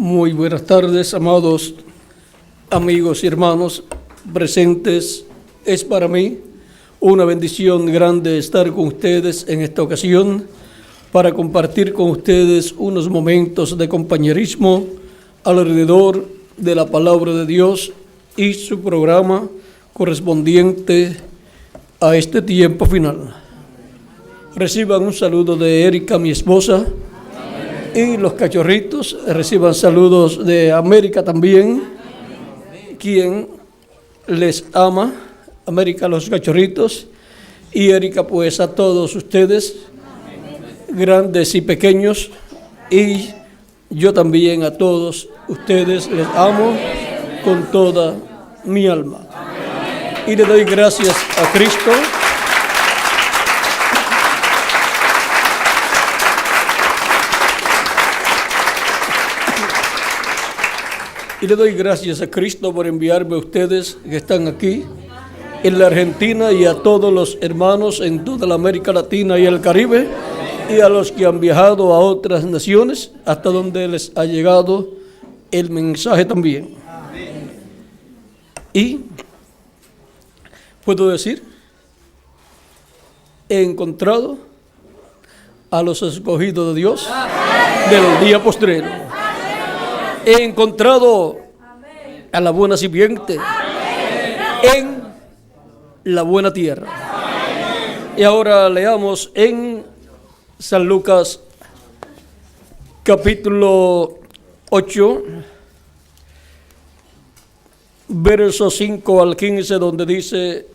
Muy buenas tardes, amados amigos y hermanos presentes. Es para mí una bendición grande estar con ustedes en esta ocasión para compartir con ustedes unos momentos de compañerismo alrededor de la palabra de Dios y su programa correspondiente a este tiempo final. Reciban un saludo de Erika, mi esposa, y los cachorritos. Reciban saludos de América también, quien les ama. América, los cachorritos, y Erika, pues a todos ustedes, grandes y pequeños, y yo también a todos ustedes les amo con toda mi alma. Y le doy gracias a Cristo por enviarme a ustedes que están aquí en la Argentina, y a todos los hermanos en toda la América Latina y el Caribe, y a los que han viajado a otras naciones hasta donde les ha llegado el mensaje también. Y puedo decir, he encontrado a los escogidos de Dios del día postrero. He encontrado a la buena simiente en la buena tierra. Y ahora leamos en San Lucas capítulo 8, versos 5 al 15, donde dice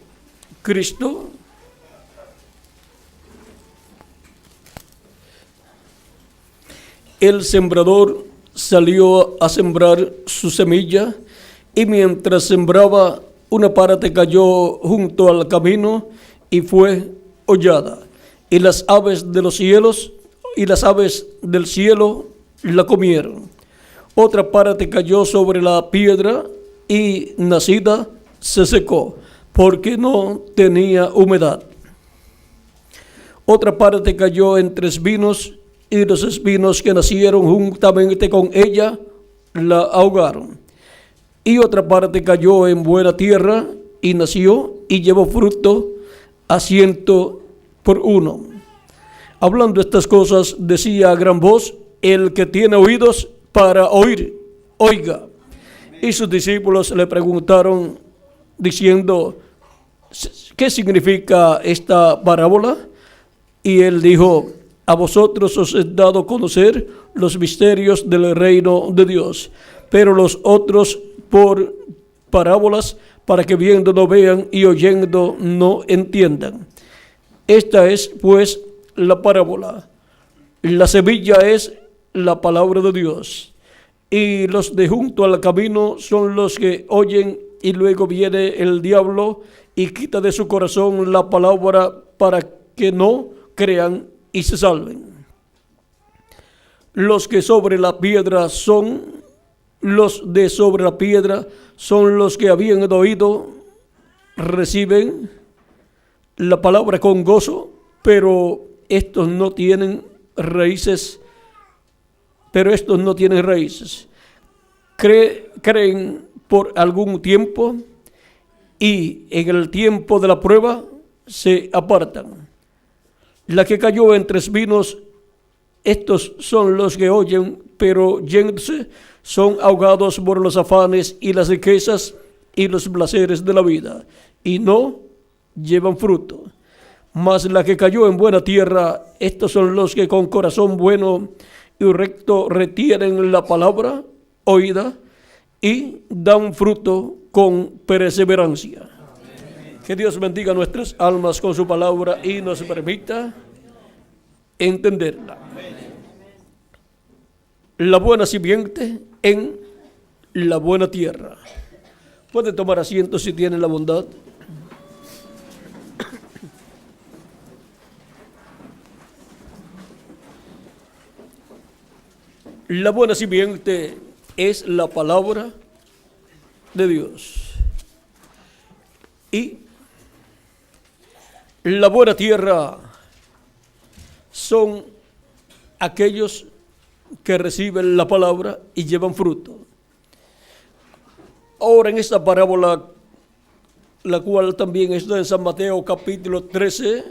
Cristo: el sembrador salió a sembrar su semilla, y mientras sembraba, una parte cayó junto al camino y fue hollada, y las aves del cielo la comieron. Otra parte cayó sobre la piedra, y nacida se secó, porque no tenía humedad. Otra parte cayó entre espinos, y los espinos que nacieron juntamente con ella la ahogaron. Y otra parte cayó en buena tierra, y nació y llevó fruto a 100 por 1. Hablando estas cosas, decía a gran voz: el que tiene oídos para oír, oiga. Y sus discípulos le preguntaron diciendo: ¿qué significa esta parábola? Y él dijo: a vosotros os he dado a conocer los misterios del reino de Dios, pero los otros por parábolas, para que viendo no vean y oyendo no entiendan. Esta es pues la parábola. La semilla es la palabra de Dios, y los de junto al camino son los que oyen, y luego viene el diablo y quita de su corazón la palabra, para que no crean y se salven. Los de sobre la piedra son los que habiendo oído, reciben la palabra con gozo, pero estos no tienen raíces. Creen por algún tiempo, y en el tiempo de la prueba se apartan. La que cayó entre espinos, estos son los que oyen, pero yéndose son ahogados por los afanes y las riquezas y los placeres de la vida, y no llevan fruto. Mas la que cayó en buena tierra, estos son los que con corazón bueno y recto retienen la palabra oída, y dan fruto con perseverancia. Amén. Que Dios bendiga nuestras almas con su palabra y nos permita entenderla. Amén. La buena simiente en la buena tierra. Pueden tomar asiento si tienen la bondad. La buena simiente es la palabra de Dios. Y la buena tierra son aquellos que reciben la palabra y llevan fruto. Ahora en esta parábola, la cual también está en San Mateo capítulo 13,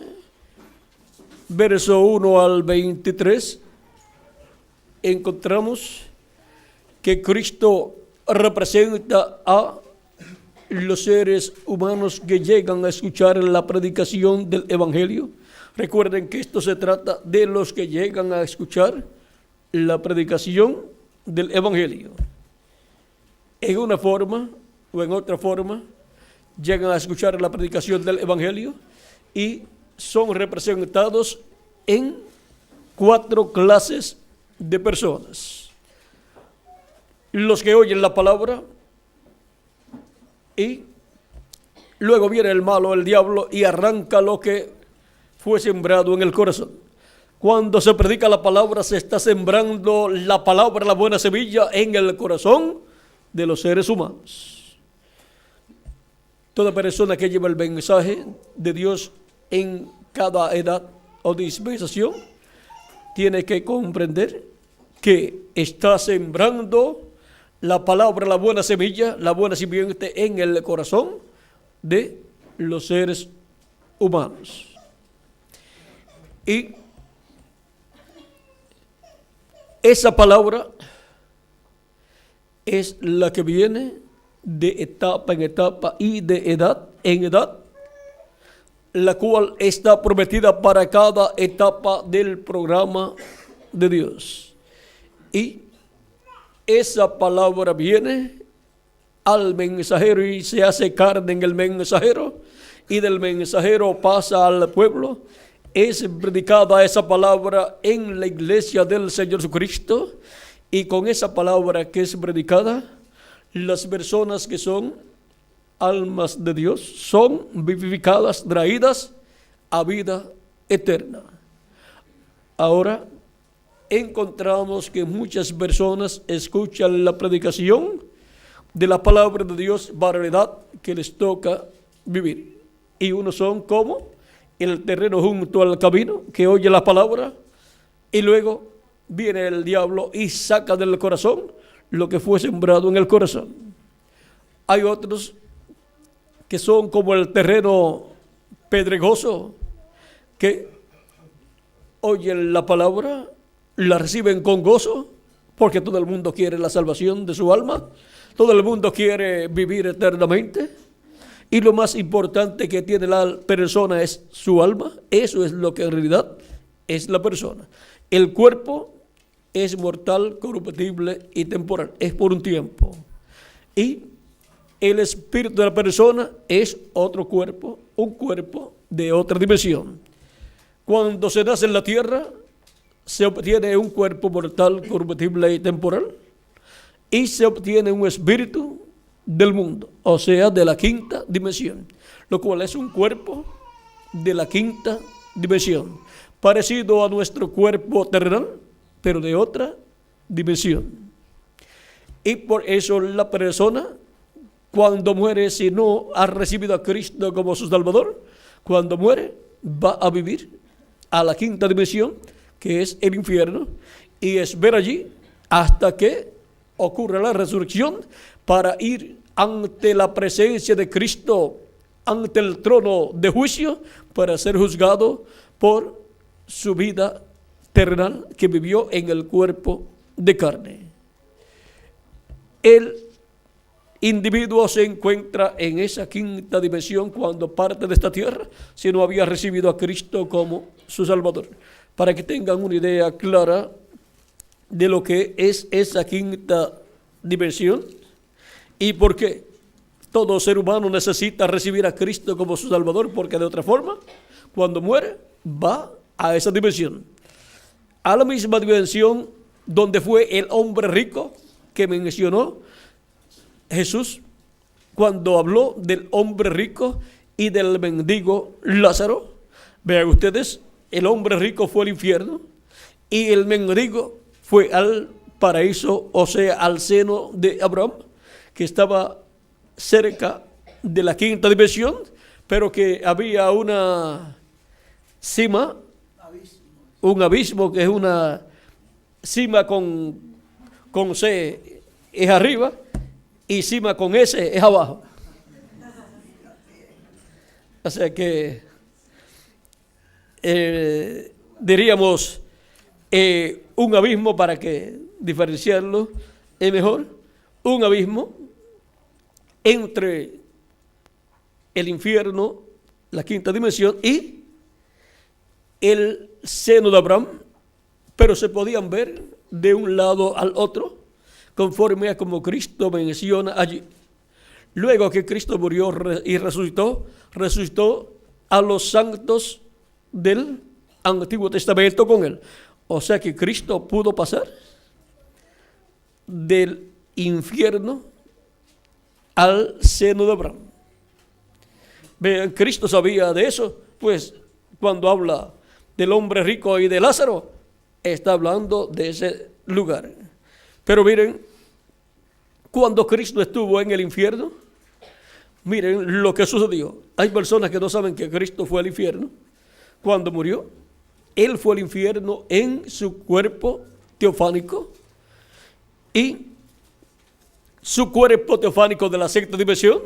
verso 1 al 23, encontramos que Cristo representa a los seres humanos que llegan a escuchar la predicación del Evangelio. Recuerden que esto se trata de los que llegan a escuchar la predicación del Evangelio. En una forma o en otra forma, llegan a escuchar la predicación del Evangelio y son representados en 4 clases de personas. Los que oyen la palabra y luego viene el malo, el diablo, y arranca lo que fue sembrado en el corazón. Cuando se predica la palabra, se está sembrando la palabra, la buena semilla, en el corazón de los seres humanos. Toda persona que lleva el mensaje de Dios en cada edad o dispensación tiene que comprender que está sembrando la palabra, la buena semilla, la buena simiente en el corazón de los seres humanos. Y esa palabra es la que viene de etapa en etapa y de edad en edad, la cual está prometida para cada etapa del programa de Dios. Y esa palabra viene al mensajero y se hace carne en el mensajero, y del mensajero pasa al pueblo. Es predicada esa palabra en la iglesia del Señor Jesucristo, y con esa palabra que es predicada, las personas que son almas de Dios son vivificadas, traídas a vida eterna. Ahora encontramos que muchas personas escuchan la predicación de la palabra de Dios para la edad que les toca vivir. Y unos son como el terreno junto al camino, que oye la palabra y luego viene el diablo y saca del corazón lo que fue sembrado en el corazón. Hay otros que son como el terreno pedregoso, que oyen la palabra, la reciben con gozo, porque todo el mundo quiere la salvación de su alma, todo el mundo quiere vivir eternamente, y lo más importante que tiene la persona es su alma. Eso es lo que en realidad es la persona. El cuerpo es mortal, corruptible y temporal, es por un tiempo. Y el espíritu de la persona es otro cuerpo, un cuerpo de otra dimensión. Cuando se nace en la tierra, se obtiene un cuerpo mortal, corruptible y temporal, y se obtiene un espíritu del mundo, o sea, de la quinta dimensión, lo cual es un cuerpo de la quinta dimensión, parecido a nuestro cuerpo terrenal, pero de otra dimensión. Y por eso la persona, cuando muere, si no ha recibido a Cristo como su Salvador, cuando muere, va a vivir a la quinta dimensión, que es el infierno, y espera allí hasta que ocurra la resurrección para ir ante la presencia de Cristo, ante el trono de juicio, para ser juzgado por su vida terrenal que vivió en el cuerpo de carne. El individuo se encuentra en esa quinta dimensión cuando parte de esta tierra, si no había recibido a Cristo como su Salvador. Para que tengan una idea clara de lo que es esa quinta dimensión y por qué todo ser humano necesita recibir a Cristo como su Salvador, porque de otra forma, cuando muere, va a esa dimensión. A la misma dimensión donde fue el hombre rico que mencionó Jesús cuando habló del hombre rico y del mendigo Lázaro. Vean ustedes, el hombre rico fue al infierno y el mendigo fue al paraíso, o sea, al seno de Abraham, que estaba cerca de la quinta dimensión, pero que había una cima, un abismo, que es una cima con C es arriba y cima con S es abajo. O sea que diríamos un abismo, para que diferenciarlo es mejor, un abismo entre el infierno, la quinta dimensión, y el seno de Abraham, pero se podían ver de un lado al otro, conforme a como Cristo menciona allí. Luego que Cristo murió y resucitó a los santos del Antiguo Testamento con él. O sea que Cristo pudo pasar del infierno al seno de Abraham. Vean, Cristo sabía de eso, pues cuando habla del hombre rico y de Lázaro, está hablando de ese lugar. Pero miren, cuando Cristo estuvo en el infierno, miren lo que sucedió. Hay personas que no saben que Cristo fue al infierno. Cuando murió, Él fue al infierno en su cuerpo teofánico, y su cuerpo teofánico de la sexta dimensión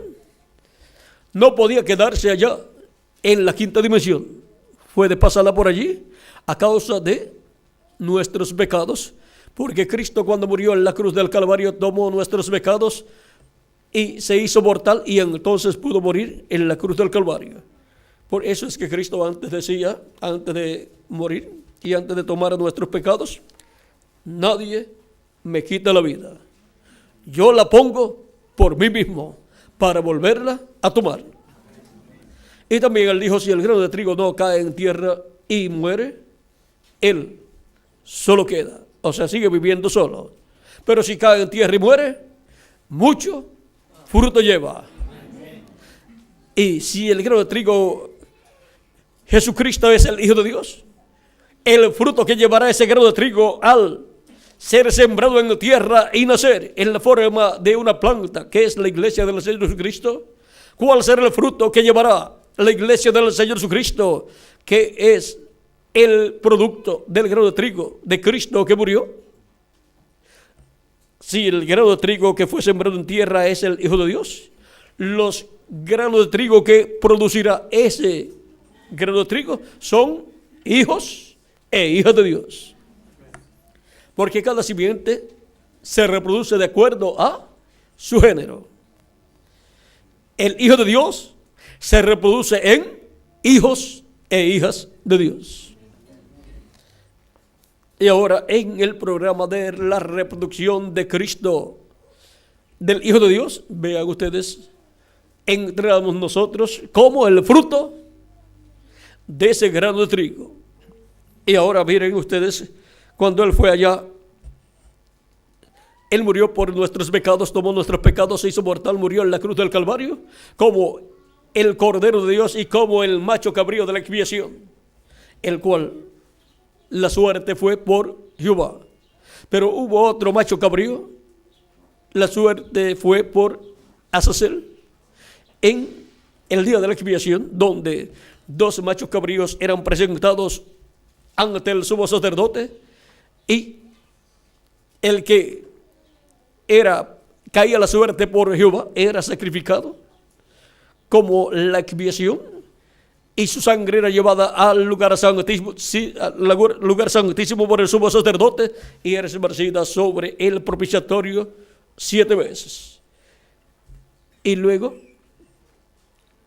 no podía quedarse allá en la quinta dimensión. Fue de pasarla por allí a causa de nuestros pecados, porque Cristo, cuando murió en la cruz del Calvario, tomó nuestros pecados y se hizo mortal, y entonces pudo morir en la cruz del Calvario. Por eso es que Cristo antes decía, antes de morir y antes de tomar nuestros pecados: nadie me quita la vida, yo la pongo por mí mismo para volverla a tomar. Y también él dijo: si el grano de trigo no cae en tierra y muere, él solo queda, o sea, sigue viviendo solo. Pero si cae en tierra y muere, mucho fruto lleva. Y si el grano de trigo, Jesucristo, es el Hijo de Dios, el fruto que llevará ese grano de trigo al ser sembrado en la tierra y nacer en la forma de una planta, que es la iglesia del Señor Jesucristo, ¿cuál será el fruto que llevará la iglesia del Señor Jesucristo, que es el producto del grano de trigo de Cristo que murió? Si el grano de trigo que fue sembrado en tierra es el Hijo de Dios, los granos de trigo que producirá ese grano de trigo son hijos e hijas de Dios. Porque cada simiente se reproduce de acuerdo a su género. El Hijo de Dios se reproduce en hijos e hijas de Dios. Y ahora, en el programa de la reproducción de Cristo, del Hijo de Dios, vean ustedes, entramos nosotros como el fruto de ese grano de trigo. Y ahora miren ustedes, cuando Él fue allá, Él murió por nuestros pecados, tomó nuestros pecados, se hizo mortal, murió en la cruz del Calvario, como el Cordero de Dios y como el macho cabrío de la expiación, el cual la suerte fue por Jehová. Pero hubo otro macho cabrío, la suerte fue por Azazel, en el día de la expiación, donde dos machos cabríos eran presentados ante el sumo sacerdote, y el que caía la suerte por Jehová era sacrificado como la expiación, y su sangre era llevada al lugar santísimo, por el sumo sacerdote, y era esparcida sobre el propiciatorio 7 veces. Y luego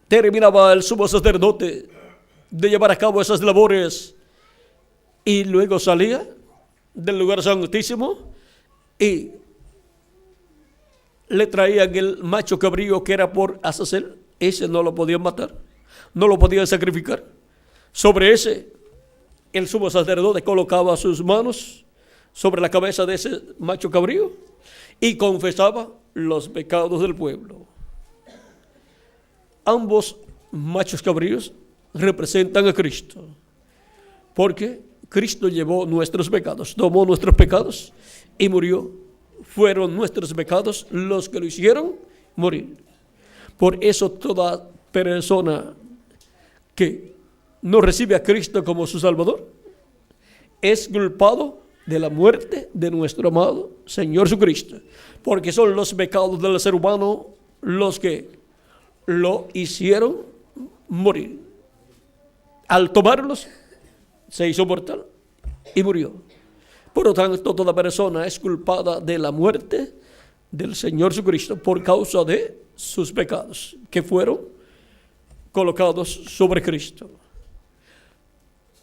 terminaba el sumo sacerdote de llevar a cabo esas labores, y luego salía del lugar santísimo y le traían el macho cabrío que era por Azazel. Ese no lo podían matar, no lo podían sacrificar. Sobre ese, el sumo sacerdote colocaba sus manos sobre la cabeza de ese macho cabrío y confesaba los pecados del pueblo. Ambos machos cabríos representan a Cristo, porque Cristo llevó nuestros pecados, tomó nuestros pecados y murió. Fueron nuestros pecados los que lo hicieron morir. Por eso toda persona que no recibe a Cristo como su Salvador es culpado de la muerte de nuestro amado Señor Jesucristo, porque son los pecados del ser humano los que lo hicieron morir. Al tomarlos, se hizo mortal y murió. Por lo tanto, toda persona es culpada de la muerte del Señor Jesucristo por causa de sus pecados que fueron colocados sobre Cristo.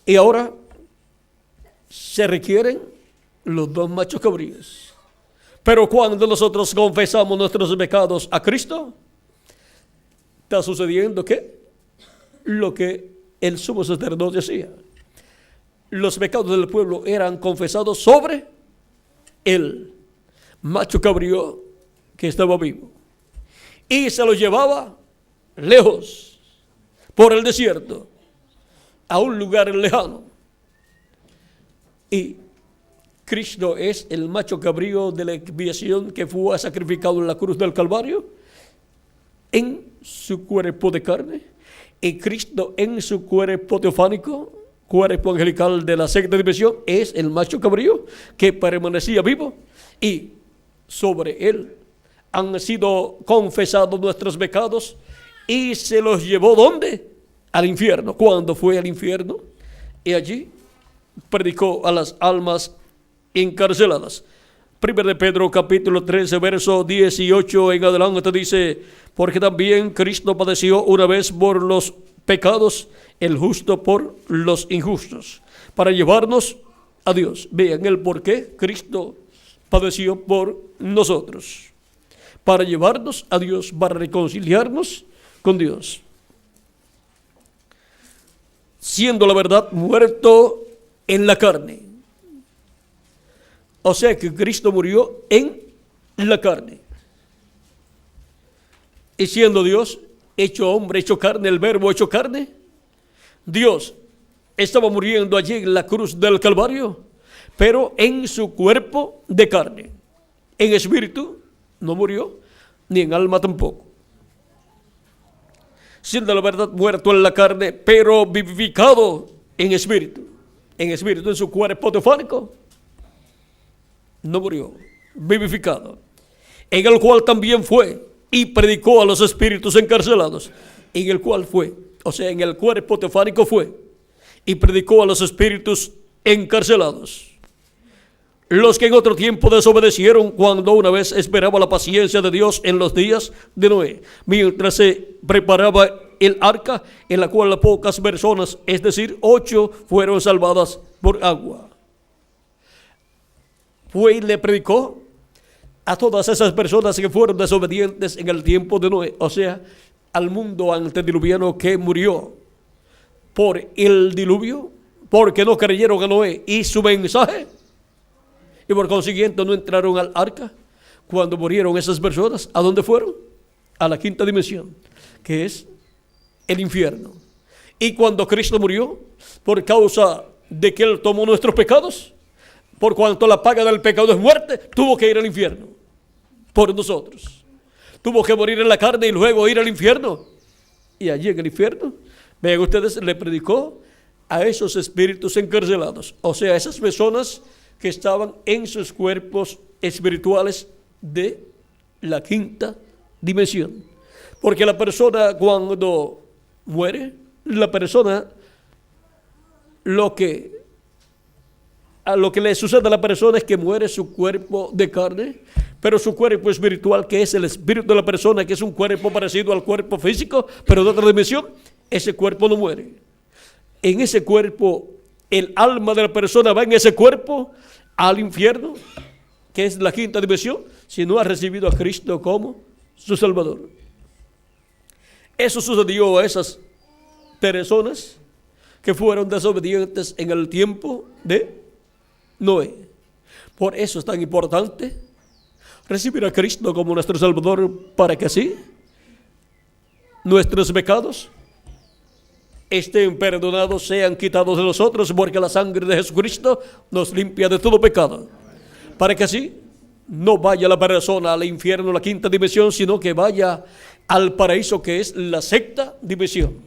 Y ahora se requieren los dos machos cabríos. Pero cuando nosotros confesamos nuestros pecados a Cristo, está sucediendo que lo que el sumo sacerdote hacía. Los pecados del pueblo eran confesados sobre el macho cabrío que estaba vivo. Y se lo llevaba lejos, por el desierto, a un lugar lejano. Y Cristo es el macho cabrío de la expiación que fue sacrificado en la cruz del Calvario en su cuerpo de carne, y Cristo en su cuerpo teofánico, cuerpo angelical de la sexta dimensión, es el macho cabrío que permanecía vivo, y sobre él han sido confesados nuestros pecados y se los llevó ¿dónde? Al infierno. Cuando fue al infierno y allí predicó a las almas encarceladas. 1 de Pedro capítulo 13 verso 18 en adelante dice: porque también Cristo padeció una vez por los pecados, el justo por los injustos, para llevarnos a Dios. Vean el por qué Cristo padeció por nosotros, para llevarnos a Dios, para reconciliarnos con Dios, siendo la verdad muerto en la carne. O sea que Cristo murió en la carne, y siendo Dios hecho hombre, hecho carne, el verbo hecho carne, Dios estaba muriendo allí en la cruz del Calvario, pero en su cuerpo de carne. En espíritu no murió, ni en alma tampoco. Siendo la verdad muerto en la carne, pero vivificado en espíritu. En su cuerpo teofánico, no murió, vivificado. En el cual también fue y predicó a los espíritus encarcelados. En el cual fue, o sea, en el cuerpo teofánico fue y predicó a los espíritus encarcelados, los que en otro tiempo desobedecieron cuando una vez esperaba la paciencia de Dios en los días de Noé, mientras se preparaba el arca, en la cual pocas personas, es decir, 8, fueron salvadas por agua. Fue y le predicó a todas esas personas que fueron desobedientes en el tiempo de Noé, o sea, al mundo antediluviano que murió por el diluvio, porque no creyeron a Noé y su mensaje, y por consiguiente no entraron al arca. Cuando murieron esas personas, ¿a dónde fueron? A la quinta dimensión, que es el infierno. Y cuando Cristo murió, por causa de que Él tomó nuestros pecados, por cuanto la paga del pecado es muerte, tuvo que ir al infierno por nosotros. Tuvo que morir en la carne y luego ir al infierno. Y allí en el infierno, vean ustedes, le predicó a esos espíritus encarcelados, o sea, esas personas que estaban en sus cuerpos espirituales de la quinta dimensión. Porque la persona cuando muere, la persona, lo que le sucede a la persona es que muere su cuerpo de carne, pero su cuerpo espiritual, que es el espíritu de la persona, que es un cuerpo parecido al cuerpo físico, pero de otra dimensión, ese cuerpo no muere. En ese cuerpo, el alma de la persona va en ese cuerpo al infierno, que es la quinta dimensión, si no ha recibido a Cristo como su Salvador. Eso sucedió a esas personas que fueron desobedientes en el tiempo de Noé. Por eso es tan importante recibir a Cristo como nuestro Salvador, para que así nuestros pecados estén perdonados, sean quitados de nosotros, porque la sangre de Jesucristo nos limpia de todo pecado, para que así no vaya la persona al infierno, la quinta dimensión, sino que vaya al paraíso, que es la sexta dimensión.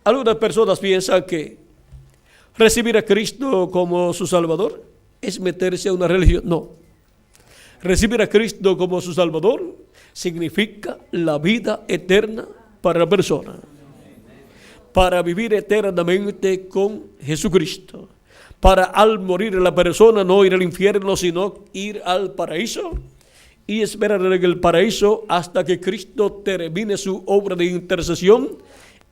Algunas personas piensan que ¿Recibir a Cristo como su Salvador es meterse a una religión? No. Recibir a Cristo como su Salvador significa la vida eterna para la persona. Para vivir eternamente con Jesucristo. Para al morir la persona no ir al infierno, sino ir al paraíso y esperar en el paraíso hasta que Cristo termine su obra de intercesión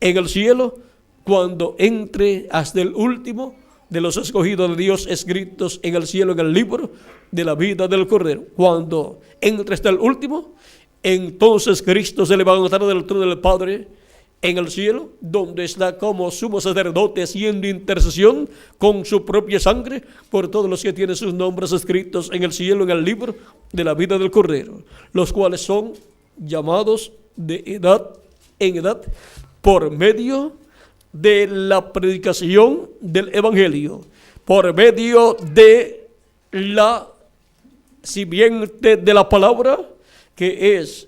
en el cielo, cuando entre hasta el último de los escogidos de Dios escritos en el cielo, en el libro de la vida del Cordero. Cuando entre hasta el último, entonces Cristo se levantará del trono del Padre en el cielo, donde está como sumo sacerdote haciendo intercesión con su propia sangre por todos los que tienen sus nombres escritos en el cielo, en el libro de la vida del Cordero, los cuales son llamados de edad en edad por medio de la predicación del Evangelio, por medio de la simiente de la palabra que es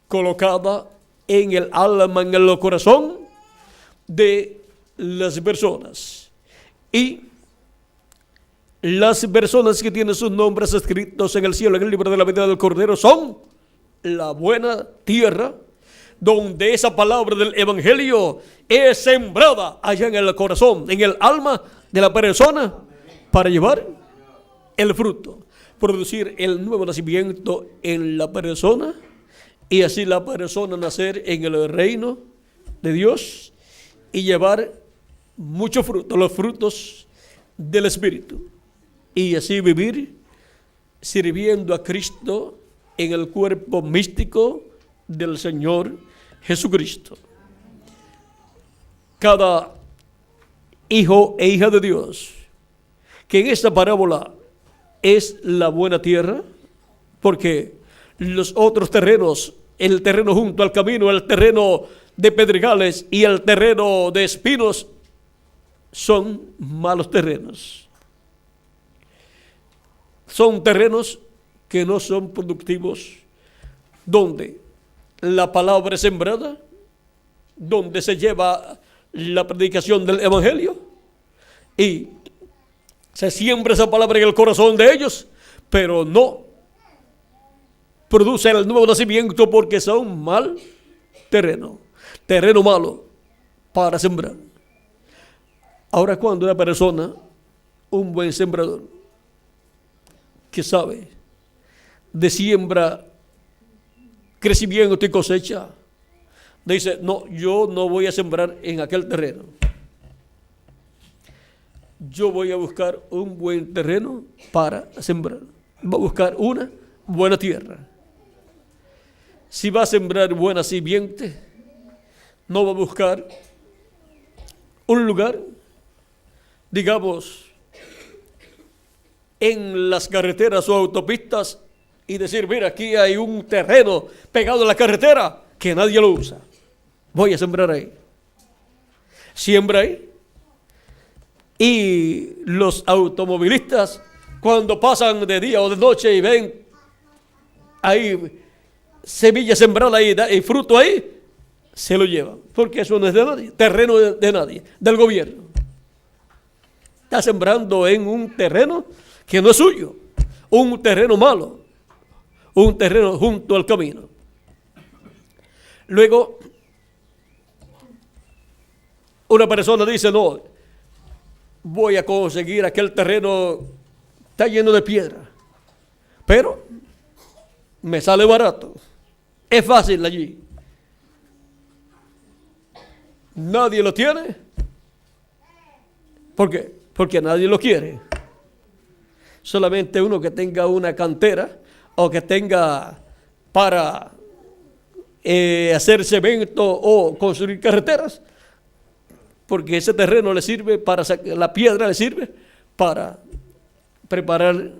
colocada en el alma, en el corazón de las personas. Y las personas que tienen sus nombres escritos en el cielo, en el libro de la vida del Cordero, son la buena tierra, donde esa palabra del Evangelio es sembrada allá en el corazón, en el alma de la persona, para llevar el fruto, producir el nuevo nacimiento en la persona, y así la persona nacer en el reino de Dios y llevar mucho fruto, los frutos del Espíritu, y así vivir sirviendo a Cristo en el cuerpo místico del Señor Jesucristo. Cada hijo e hija de Dios, que en esta parábola es la buena tierra, porque los otros terrenos, el terreno junto al camino, el terreno de pedregales y el terreno de espinos, son malos terrenos. Son terrenos que no son productivos, donde la palabra es sembrada, donde se lleva la predicación del Evangelio y se siembra esa palabra en el corazón de ellos, pero no produce el nuevo nacimiento, porque son mal terreno malo para sembrar. Ahora, cuando una persona, un buen sembrador, que sabe de siembra, crecimiento y cosecha, dice: no, yo no voy a sembrar en aquel terreno, yo voy a buscar un buen terreno para sembrar, voy a buscar una buena tierra. Si va a sembrar buena simiente, no va a buscar un lugar, digamos, en las carreteras o autopistas y decir: mira, aquí hay un terreno pegado a la carretera que nadie lo usa, voy a sembrar ahí. Siembra ahí. Y los automovilistas, cuando pasan de día o de noche y ven ahí semilla sembrada ahí y fruto ahí, se lo llevan, porque eso no es de nadie, terreno de nadie, del gobierno. Está sembrando en un terreno que no es suyo, un terreno malo, un terreno junto al camino. Luego, una persona dice: no, voy a conseguir aquel terreno, está lleno de piedra, pero me sale barato, es fácil allí, nadie lo tiene. ¿Por qué? Porque nadie lo quiere. Solamente uno que tenga una cantera o que tenga para hacer cemento o construir carreteras, porque ese terreno le sirve para la piedra le sirve para preparar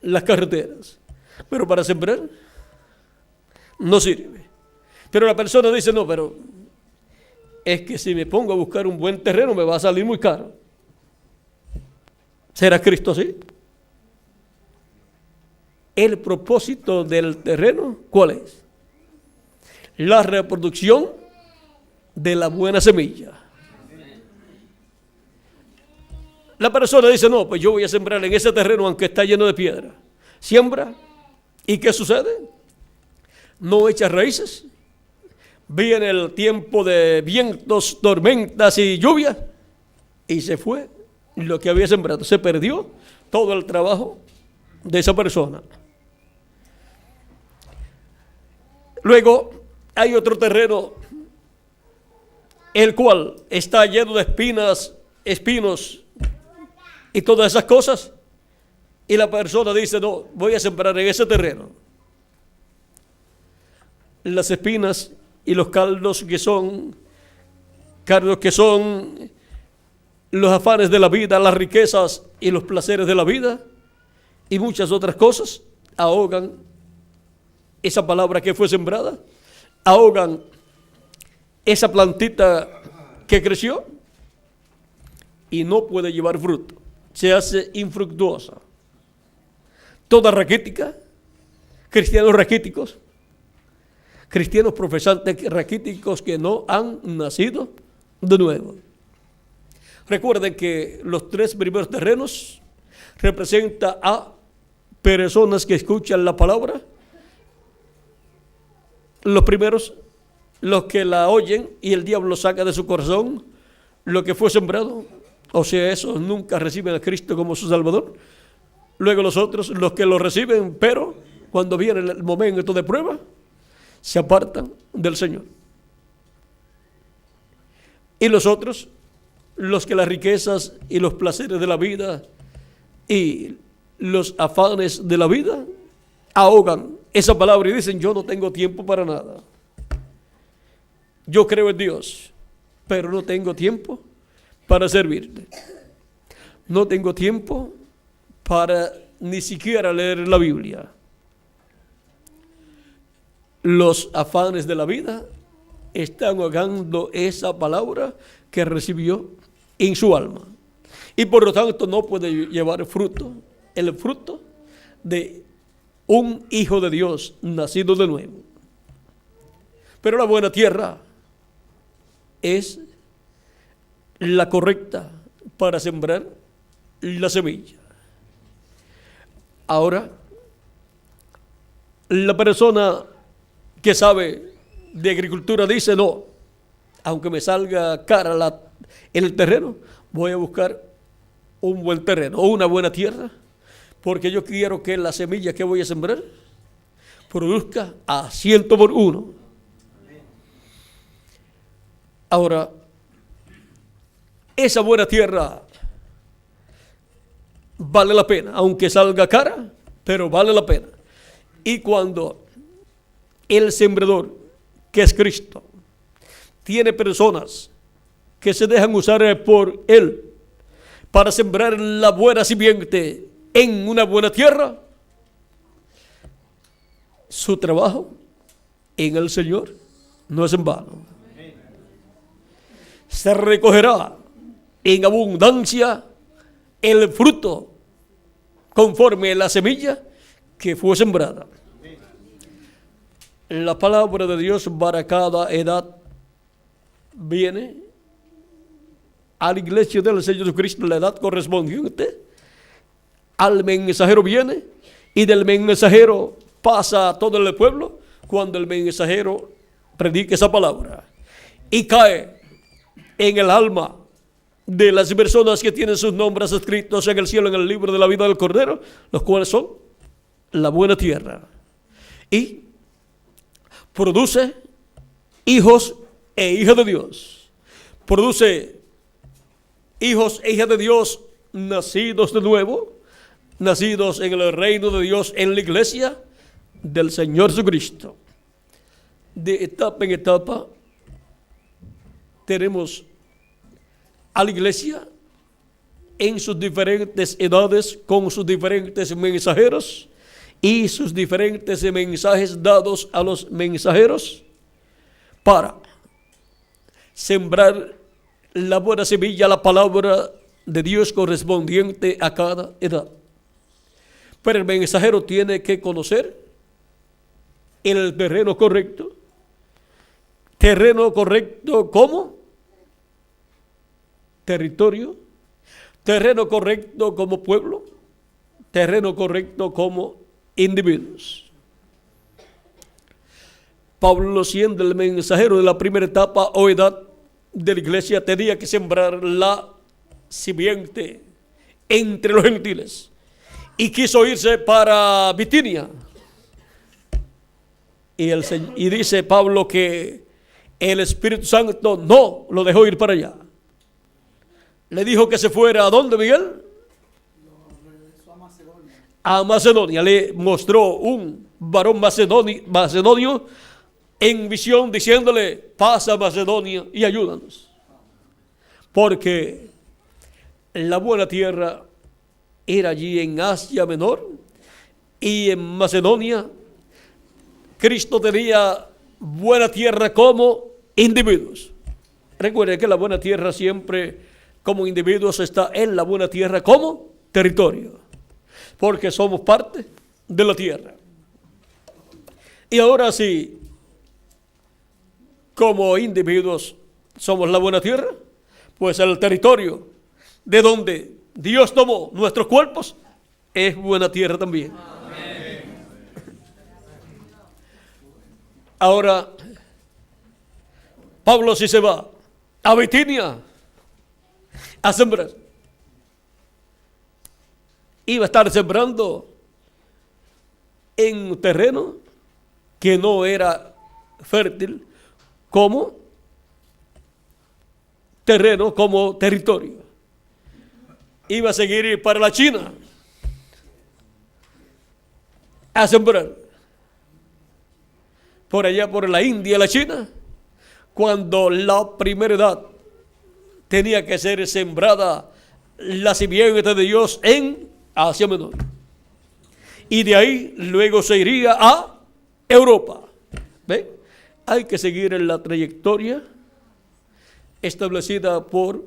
las carreteras, pero para sembrar no sirve. Pero la persona dice: no, pero es que si me pongo a buscar un buen terreno me va a salir muy caro. ¿Será Cristo así? El propósito del terreno, ¿cuál es? La reproducción de la buena semilla. La persona dice, no, pues yo voy a sembrar en ese terreno aunque está lleno de piedra. Siembra. ¿Y qué sucede? No echa raíces. Viene el tiempo de vientos, tormentas y lluvia. Y se fue lo que había sembrado. Se perdió todo el trabajo de esa persona. Luego hay otro terreno, el cual está lleno de espinos y todas esas cosas. Y la persona dice, no, voy a sembrar en ese terreno. Las espinas y los cardos que son los afanes de la vida, las riquezas y los placeres de la vida y muchas otras cosas ahogan esa palabra que fue sembrada, ahogan esa plantita que creció y no puede llevar fruto, se hace infructuosa. Toda raquítica, cristianos raquíticos, cristianos profesantes raquíticos que no han nacido de nuevo. Recuerden que los 3 primeros terrenos representan a personas que escuchan la palabra. Los primeros, los que la oyen y el diablo saca de su corazón lo que fue sembrado, o sea, esos nunca reciben a Cristo como su Salvador. Luego los otros, los que lo reciben, pero cuando viene el momento de prueba, se apartan del Señor. Y los otros, los que las riquezas y los placeres de la vida y los afanes de la vida ahogan esa palabra y dicen, yo no tengo tiempo para nada. Yo creo en Dios, pero no tengo tiempo para servirte. No tengo tiempo para ni siquiera leer la Biblia. Los afanes de la vida están ahogando esa palabra que recibió en su alma. Y por lo tanto no puede llevar fruto, el fruto de un hijo de Dios nacido de nuevo. Pero la buena tierra es la correcta para sembrar la semilla. Ahora, la persona que sabe de agricultura dice, no, aunque me salga cara el terreno, voy a buscar un buen terreno o una buena tierra, porque yo quiero que la semilla que voy a sembrar produzca a 100 por 1. Ahora, esa buena tierra vale la pena, aunque salga cara, pero vale la pena. Y cuando el sembrador, que es Cristo, tiene personas que se dejan usar por Él para sembrar la buena simiente en una buena tierra, su trabajo en el Señor no es en vano. Se recogerá en abundancia el fruto conforme a la semilla que fue sembrada. La palabra de Dios para cada edad viene a la iglesia del Señor Jesucristo, la edad correspondiente. Al mensajero viene y del mensajero pasa a todo el pueblo cuando el mensajero predica esa palabra y cae en el alma de las personas que tienen sus nombres escritos en el cielo en el libro de la vida del Cordero, los cuales son la buena tierra, y produce hijos e hijas de Dios. Produce hijos e hijas de Dios nacidos de nuevo, nacidos en el reino de Dios, en la iglesia del Señor Jesucristo. De etapa en etapa tenemos a la iglesia en sus diferentes edades, con sus diferentes mensajeros y sus diferentes mensajes dados a los mensajeros para sembrar la buena semilla, la palabra de Dios correspondiente a cada edad. Pero el mensajero tiene que conocer el terreno correcto. ¿Terreno correcto cómo? Territorio. terreno correcto como pueblo, terreno correcto como individuos. Pablo, siendo el mensajero de la primera etapa o edad de la iglesia, tenía que sembrar la simiente entre los gentiles y quiso irse para Bitinia. Y dice Pablo que el Espíritu Santo no lo dejó ir para allá. Le dijo que se fuera ¿a dónde, Miguel? A Macedonia. Le mostró un varón macedonio en visión diciéndole: pasa a Macedonia y ayúdanos. Porque la buena tierra era allí en Asia Menor y en Macedonia. Cristo tenía buena tierra como individuos. Recuerde que la buena tierra siempre como individuos está en la buena tierra como territorio, porque somos parte de la tierra. Y ahora sí, como individuos somos la buena tierra, pues el territorio de donde Dios tomó nuestros cuerpos es buena tierra también. Ahora, Pablo sí se va a Bitinia a sembrar. Iba a estar sembrando en un terreno que no era fértil como terreno, como territorio. Iba a seguir para la China a sembrar. Por allá, por la India, la China, cuando la primera edad tenía que ser sembrada la simiente de Dios en Asia Menor. Y de ahí luego se iría a Europa. ¿Ve? Hay que seguir en la trayectoria establecida por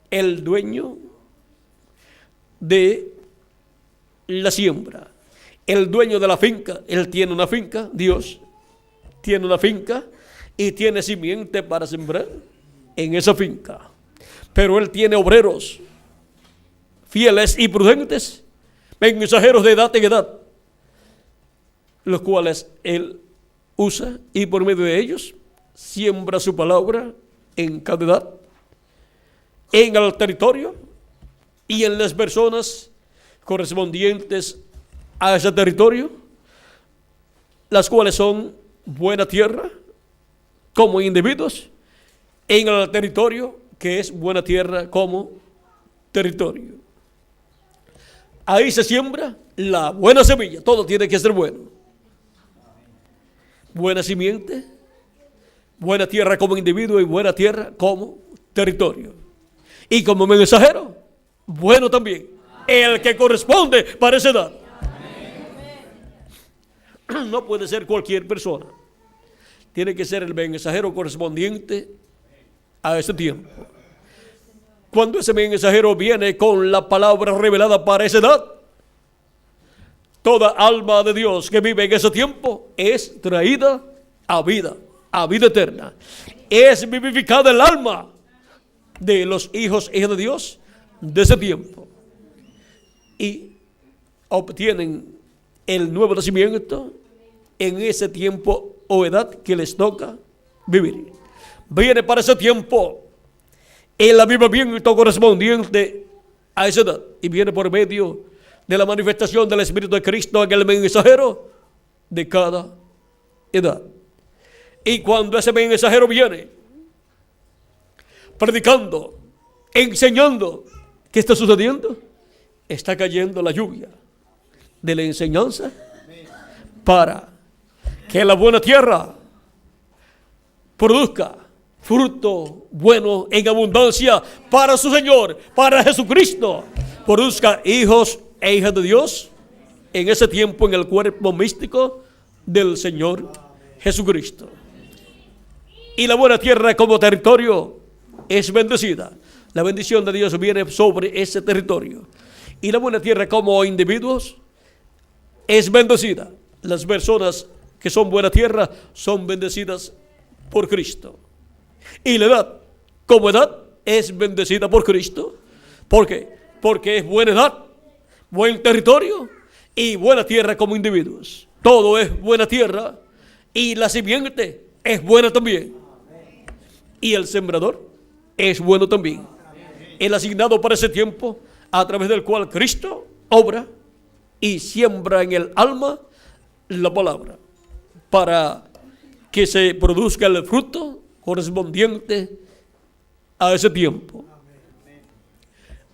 el dueño de la siembra. El dueño de la finca, él tiene una finca, Dios tiene una finca y tiene simiente para sembrar en esa finca. Pero él tiene obreros fieles y prudentes, mensajeros de edad en edad, los cuales él usa y por medio de ellos siembra su palabra en cada edad, en el territorio y en las personas correspondientes a ese territorio, las cuales son buena tierra como individuos, en el territorio que es buena tierra como territorio. Ahí se siembra la buena semilla, todo tiene que ser bueno. Buena simiente, buena tierra como individuo y buena tierra como territorio. Y como mensajero, bueno también, el que corresponde para esa edad. No puede ser cualquier persona. Tiene que ser el mensajero correspondiente a ese tiempo. Cuando ese mensajero viene con la palabra revelada para esa edad, toda alma de Dios que vive en ese tiempo es traída a vida eterna. Es vivificada el alma de los hijos e hijas de Dios de ese tiempo. Y obtienen el nuevo nacimiento en ese tiempo o edad que les toca vivir. Viene para ese tiempo el avivamiento correspondiente a esa edad y viene por medio de la manifestación del Espíritu de Cristo en el mensajero de cada edad. Y cuando ese mensajero viene predicando, enseñando, ¿qué está sucediendo? Está cayendo la lluvia de la enseñanza para que la buena tierra produzca fruto bueno en abundancia para su Señor, para Jesucristo. Produzca hijos e hijas de Dios en ese tiempo en el cuerpo místico del Señor Jesucristo. Y la buena tierra como territorio es bendecida. La bendición de Dios viene sobre ese territorio. Y la buena tierra como individuos es bendecida. Las personas que son buena tierra son bendecidas por Cristo. Y la edad, como edad, es bendecida por Cristo. ¿Por qué? Porque es buena edad, buen territorio y buena tierra como individuos. Todo es buena tierra y la simiente es buena también. Y el sembrador es bueno también. El asignado para ese tiempo, a través del cual Cristo obra y siembra en el alma la palabra, para que se produzca el fruto correspondiente a ese tiempo.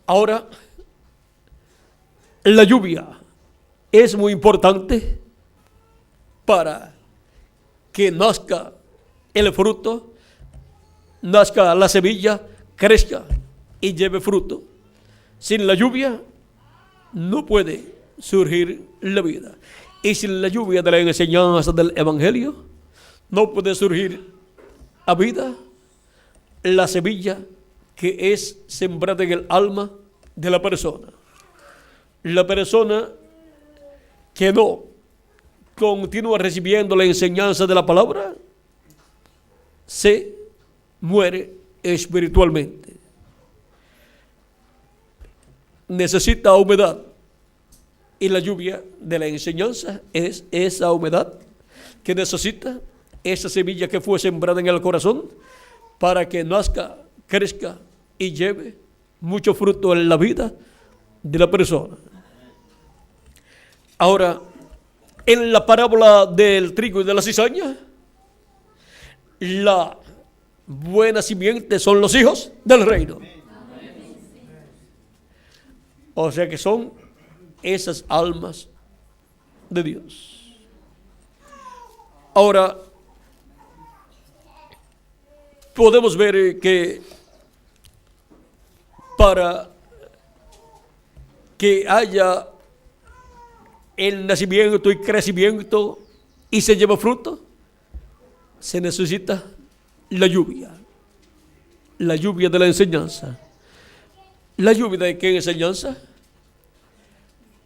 Ahora, la lluvia es muy importante para que nazca el fruto, nazca la semilla, crezca y lleve fruto. Sin la lluvia no puede surgir la vida. Y sin la lluvia de la enseñanza del Evangelio no puede surgir a vida la semilla que es sembrada en el alma de la persona. La persona que no continúa recibiendo la enseñanza de la palabra se muere espiritualmente. Necesita humedad, y la lluvia de la enseñanza es esa humedad que necesita esa semilla que fue sembrada en el corazón para que nazca, crezca y lleve mucho fruto en la vida de la persona. Ahora, en la parábola del trigo y de la cizaña, la buena simiente son los hijos del reino. O sea que son esas almas de Dios. Ahora, podemos ver que para que haya el nacimiento y crecimiento y se lleve fruto, se necesita la lluvia de la enseñanza. ¿La lluvia de qué enseñanza?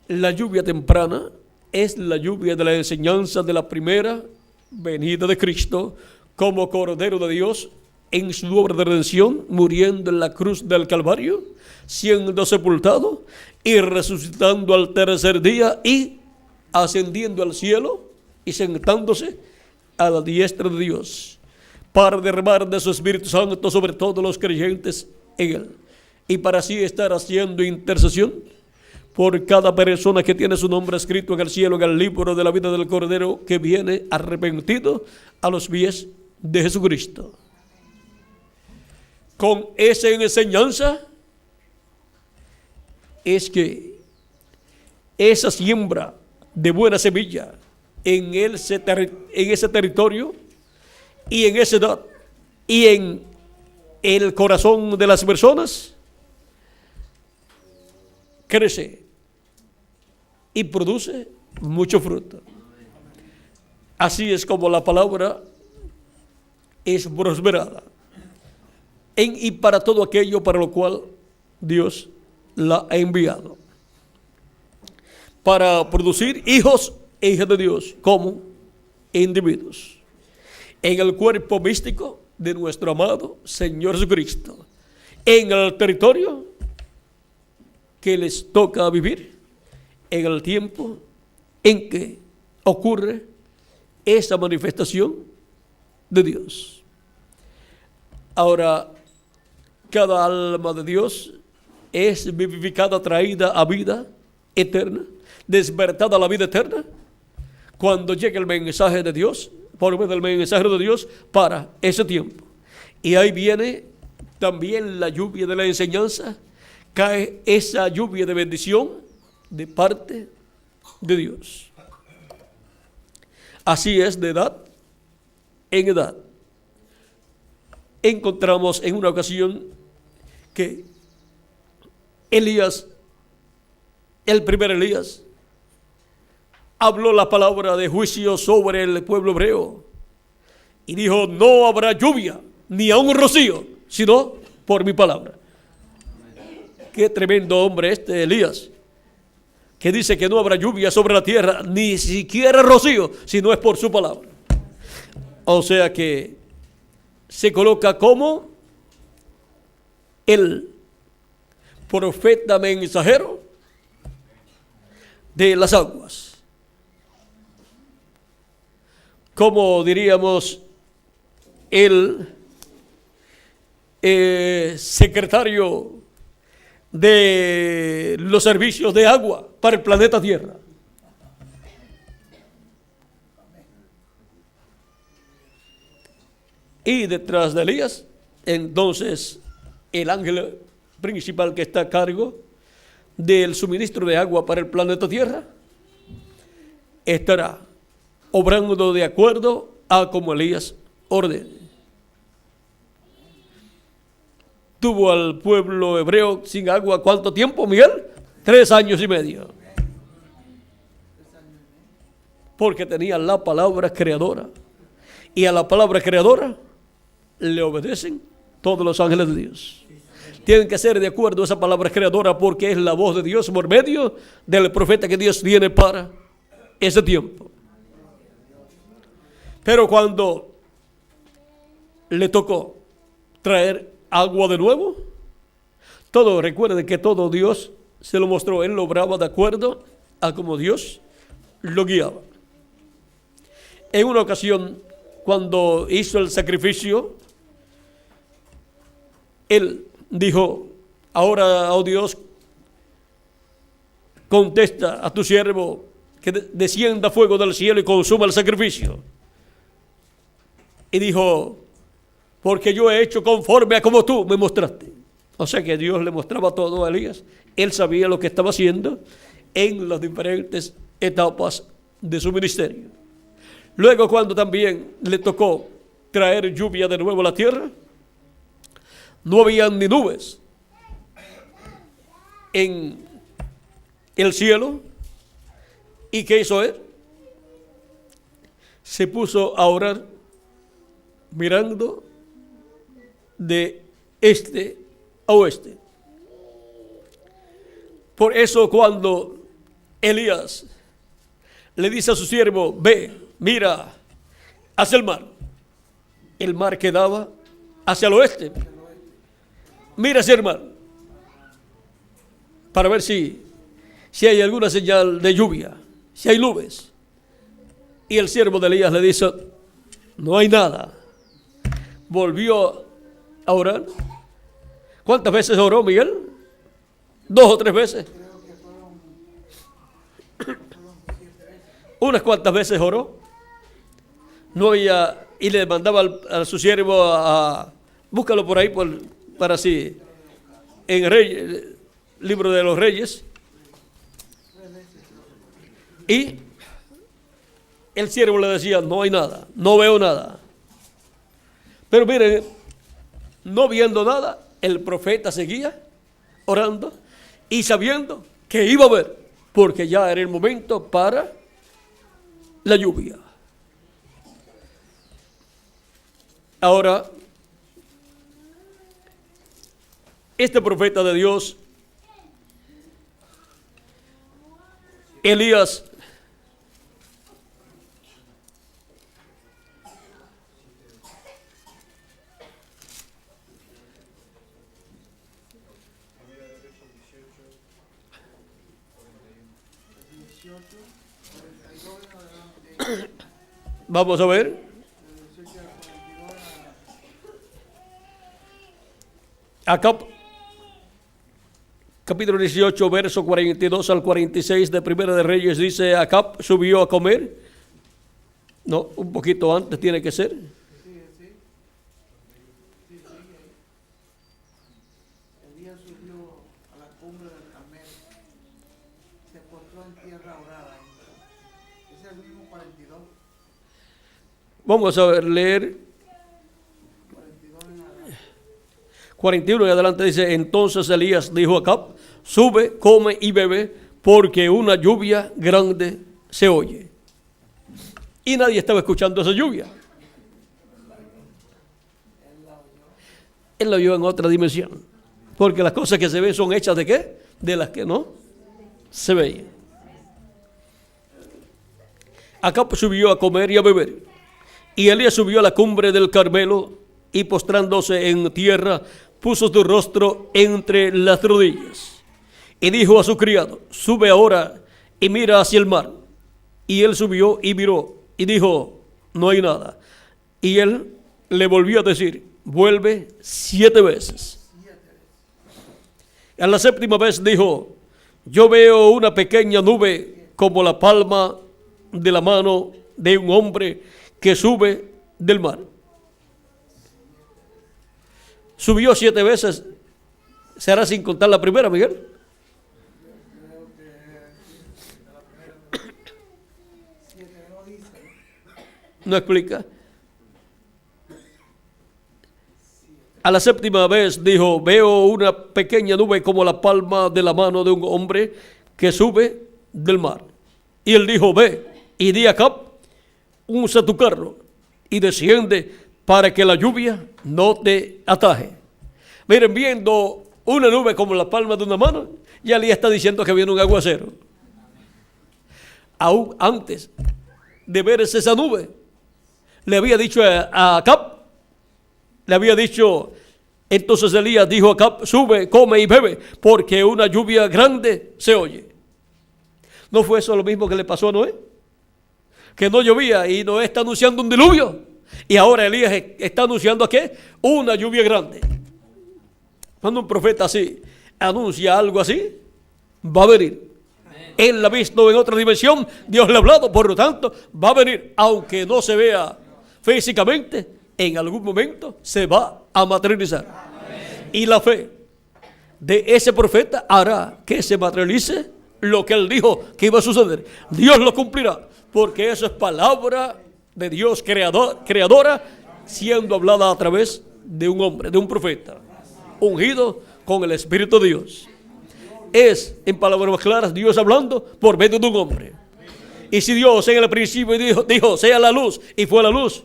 La lluvia temprana es la lluvia de la enseñanza de la primera venida de Cristo como Cordero de Dios en su obra de redención, muriendo en la cruz del Calvario, siendo sepultado y resucitando al tercer día y ascendiendo al cielo y sentándose a la diestra de Dios para derramar de su Espíritu Santo sobre todos los creyentes en él, y para así estar haciendo intercesión por cada persona que tiene su nombre escrito en el cielo, en el libro de la vida del Cordero, que viene arrepentido a los pies de Jesucristo. Con esa enseñanza es que esa siembra de buena semilla en ese territorio y en esa edad y en el corazón de las personas crece y produce mucho fruto. Así es como la palabra es prosperada en y para todo aquello para lo cual Dios la ha enviado, para producir hijos e hijas de Dios como individuos en el cuerpo místico de nuestro amado Señor Jesucristo, en el territorio que les toca vivir, en el tiempo en que ocurre esa manifestación de Dios. Ahora, cada alma de Dios es vivificada, traída a vida eterna, despertada a la vida eterna, cuando llega el mensaje de Dios, por medio del mensajero de Dios, para ese tiempo. Y ahí viene también la lluvia de la enseñanza, cae esa lluvia de bendición de parte de Dios. Así es de edad en edad. Encontramos en una ocasión que Elías, el primer Elías, habló la palabra de juicio sobre el pueblo hebreo y dijo: no habrá lluvia ni aun rocío, sino por mi palabra. Qué tremendo hombre este Elías, que dice que no habrá lluvia sobre la tierra, ni siquiera rocío, si no es por su palabra. O sea que se coloca como el profeta mensajero de las aguas. Como diríamos, el secretario de los servicios de agua para el planeta Tierra. Y detrás de Elías, entonces, el ángel principal que está a cargo del suministro de agua para el planeta Tierra estará obrando de acuerdo a como Elías ordene. Tuvo al pueblo hebreo sin agua, ¿cuánto tiempo, Miguel? 3 años y medio. Porque tenía la palabra creadora. Y a la palabra creadora le obedecen todos los ángeles de Dios. Tienen que ser de acuerdo a esa palabra creadora, porque es la voz de Dios por medio del profeta que Dios tiene para ese tiempo. Pero cuando le tocó traer agua de nuevo, recuerden que todo Dios se lo mostró. Él lo obraba de acuerdo a como Dios lo guiaba. En una ocasión, cuando hizo el sacrificio, él dijo: ahora, oh Dios, contesta a tu siervo que descienda fuego del cielo y consuma el sacrificio. Y dijo: porque yo he hecho conforme a como tú me mostraste. O sea que Dios le mostraba todo a Elías. Él sabía lo que estaba haciendo en las diferentes etapas de su ministerio. Luego, cuando también le tocó traer lluvia de nuevo a la tierra, no había ni nubes en el cielo. ¿Y qué hizo él? Se puso a orar mirando de este a oeste. Por eso, cuando Elías le dice a su siervo: ve, mira hacia el mar quedaba hacia el oeste. Mira hacia el mar para ver si hay alguna señal de lluvia, si hay nubes. Y el siervo de Elías le dice: no hay nada. Volvió a orar. ¿Cuántas veces oró, Miguel? 2 o 3 veces. Unas cuantas veces oró. No había, y le mandaba a su siervo búscalo por ahí para así en el libro de los Reyes. Y el siervo le decía: no hay nada, no veo nada. Pero miren, no viendo nada, el profeta seguía orando y sabiendo que iba a ver, porque ya era el momento para la lluvia. Ahora, este profeta de Dios, Elías, vamos a ver. Acá, capítulo 18, verso 42 al 46 de Primera de Reyes, dice: Acab subió a comer. No, un poquito antes tiene que ser. Elías subió a la cumbre del Carmelo, se postró en tierra orada. Es el mismo 42. Vamos a leer 41 en adelante. Dice: entonces Elías dijo a Acab: sube, come y bebe, porque una lluvia grande se oye. Y nadie estaba escuchando esa lluvia. Él la oyó en otra dimensión, porque las cosas que se ven son hechas ¿de qué? De las que no se veían. Acab subió a comer y a beber, y Elías subió a la cumbre del Carmelo, y postrándose en tierra, puso su rostro entre las rodillas y dijo a su criado: sube ahora y mira hacia el mar. Y él subió y miró y dijo: no hay nada. Y él le volvió a decir: vuelve 7 veces. A la 7ª vez dijo: yo veo una pequeña nube como la palma de la mano de un hombre que sube del mar. Subió 7 veces. ¿Será sin contar la primera, Miguel? No explica. A la 7ª vez dijo: veo una pequeña nube como la palma de la mano de un hombre que sube del mar. Y él dijo: ve y di a Acab: usa tu carro y desciende para que la lluvia no te ataje. Miren, viendo una nube como la palma de una mano, ya Elías está diciendo que viene un aguacero. Aún antes de ver esa nube, le había dicho a Acab, le había dicho, entonces Elías dijo a Acab: sube, come y bebe, porque una lluvia grande se oye. ¿No fue eso lo mismo que le pasó a Noé? Que no llovía y Noé está anunciando un diluvio. Y ahora Elías está anunciando ¿a qué? Una lluvia grande. Cuando un profeta así anuncia algo así, va a venir. Él la ha visto en otra dimensión, Dios le ha hablado, por lo tanto, va a venir. Aunque no se vea físicamente, en algún momento se va a materializar. Amén. Y la fe de ese profeta hará que se materialice lo que él dijo que iba a suceder. Dios lo cumplirá, porque eso es palabra de Dios creadora, siendo hablada a través de un hombre, de un profeta, ungido con el Espíritu de Dios. Es, en palabras más claras, Dios hablando por medio de un hombre. Y si Dios en el principio dijo sea la luz, y fue la luz,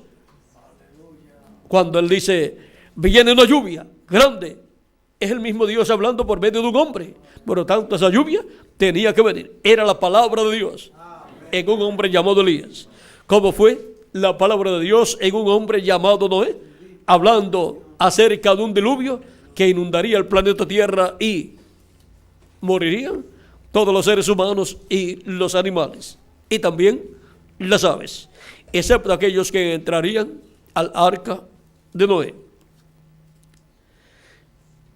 cuando él dice viene una lluvia grande, es el mismo Dios hablando por medio de un hombre. Por lo tanto, esa lluvia tenía que venir. Era la palabra de Dios en un hombre llamado Elías. ¿Cómo fue la palabra de Dios en un hombre llamado Noé? Hablando acerca de un diluvio que inundaría el planeta Tierra y morirían todos los seres humanos y los animales, y también las aves, excepto aquellos que entrarían al arca de Noé.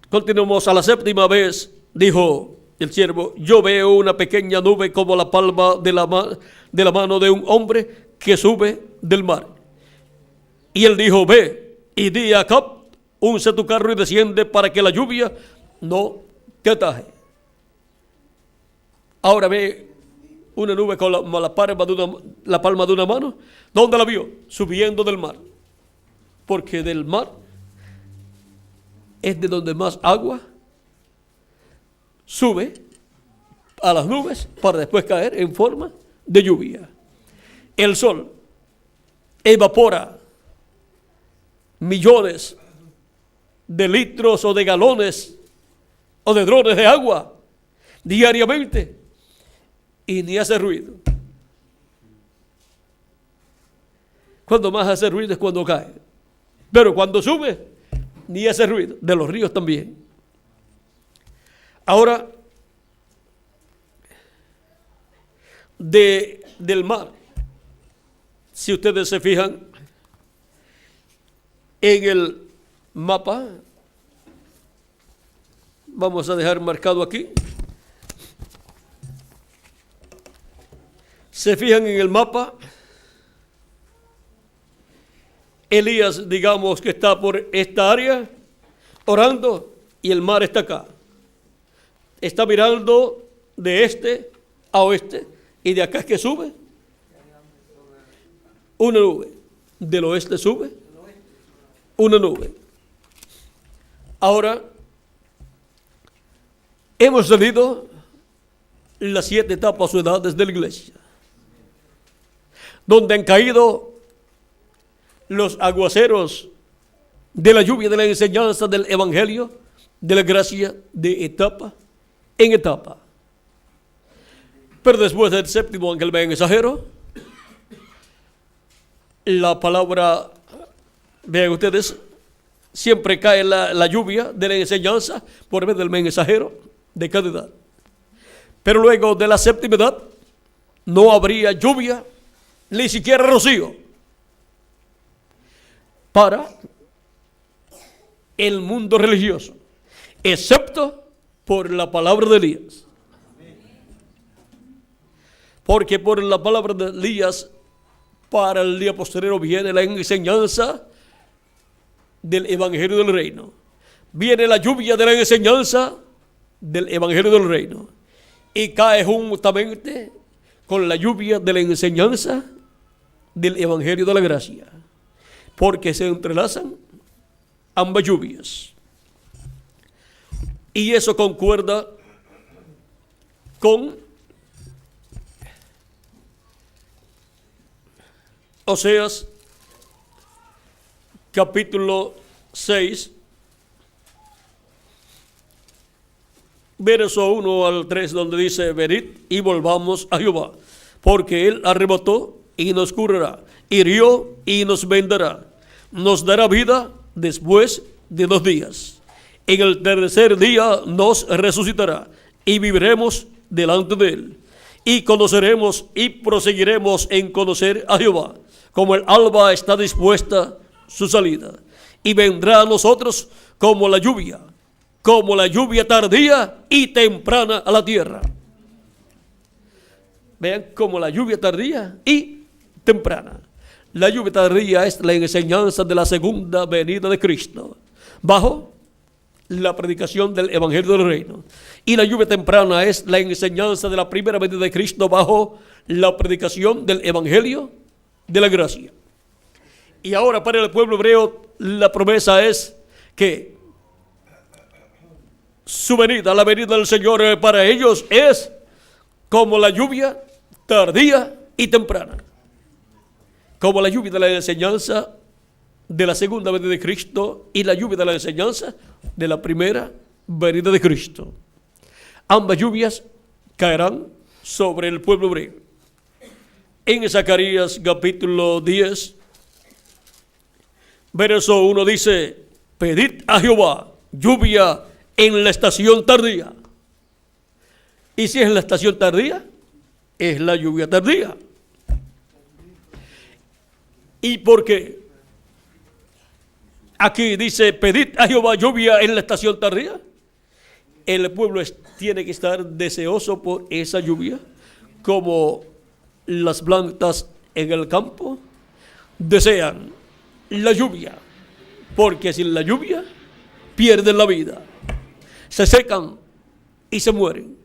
Continuamos. A la 7ª vez dijo el siervo: yo veo una pequeña nube como la palma de la mano de un hombre que sube del mar. Y él dijo: ve y di a Acab: unce tu carro y desciende para que la lluvia no te ataje. Ahora ve una nube con la palma de una mano. ¿Dónde la vio? Subiendo del mar. Porque del mar es de donde más agua sube a las nubes para después caer en forma de lluvia. El sol evapora millones de litros o de galones o de drones de agua diariamente y ni hace ruido. Cuando más hace ruido es cuando cae, pero cuando sube ni hace ruido. De los ríos también. Ahora, del mar, si ustedes se fijan en el mapa, vamos a dejar marcado aquí. Se fijan en el mapa, Elías, digamos que está por esta área orando y el mar está acá. Está mirando de este a oeste y de acá es que sube una nube. Del oeste sube una nube. Ahora, hemos leído las 7 etapas o edades de la iglesia, donde han caído los aguaceros de la lluvia de la enseñanza del evangelio, de la gracia, de etapa en etapa. Pero después del 7º ángel mensajero, la palabra, vean ustedes, siempre cae la lluvia de la enseñanza por medio del mensajero de cada edad. Pero luego de la séptima edad no habría lluvia, ni siquiera rocío, para el mundo religioso, excepto por la palabra de Elías. Porque por la palabra de Elías, para el día posterior viene la enseñanza del Evangelio del Reino. Viene la lluvia de la enseñanza del Evangelio del Reino. Y cae juntamente con la lluvia de la enseñanza del Evangelio de la Gracia. Porque se entrelazan ambas lluvias. Y eso concuerda con Oseas capítulo 6, verso 1 al 3, donde dice: venid y volvamos a Jehová, porque él arrebató y nos curará, hirió y nos vendará, nos dará vida después de 2 días. En el tercer día nos resucitará y viviremos delante de él. Y conoceremos y proseguiremos en conocer a Jehová, como el alba está dispuesta su salida. Y vendrá a nosotros como la lluvia tardía y temprana a la tierra. Vean, como la lluvia tardía y temprana. La lluvia tardía es la enseñanza de la segunda venida de Cristo, bajo la predicación del Evangelio del Reino. Y la lluvia temprana es la enseñanza de la primera venida de Cristo, bajo la predicación del Evangelio de la Gracia. Y ahora para el pueblo hebreo la promesa es que su venida, la venida del Señor para ellos es como la lluvia tardía y temprana. Como la lluvia de la enseñanza de la segunda venida de Cristo y la lluvia de la enseñanza de la primera venida de Cristo. Ambas lluvias caerán sobre el pueblo hebreo. En Zacarías capítulo 10, verso 1 dice: pedid a Jehová lluvia en la estación tardía. Y si es en la estación tardía, es la lluvia tardía. ¿Y por qué? Aquí dice: pedid a Jehová lluvia en la estación tardía. El pueblo tiene que estar deseoso por esa lluvia, como las plantas en el campo desean la lluvia, porque sin la lluvia pierden la vida, se secan y se mueren.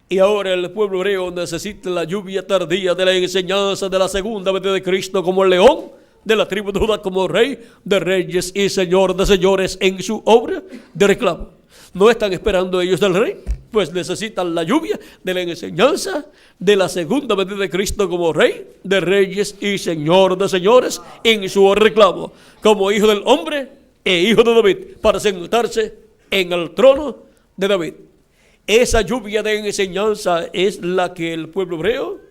Y ahora el pueblo hebreo necesita la lluvia tardía de la enseñanza de la segunda venida de Cristo, como el león de la tribu de Judá, como rey de reyes y señor de señores en su obra de reclamo. ¿No están esperando ellos del rey? Pues necesitan la lluvia de la enseñanza de la segunda venida de Cristo como rey de reyes y señor de señores en su reclamo, como hijo del hombre e hijo de David, para sentarse en el trono de David. Esa lluvia de enseñanza es la que el pueblo hebreo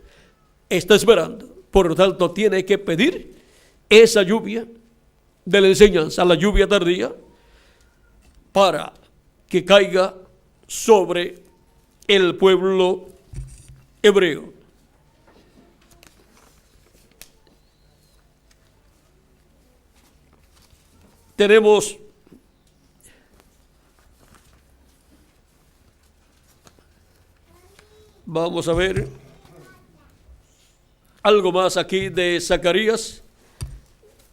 está esperando. Por lo tanto, tiene que pedir esa lluvia de la enseñanza, la lluvia tardía, para que caiga sobre el pueblo hebreo. Tenemos vamos a ver algo más aquí de Zacarías.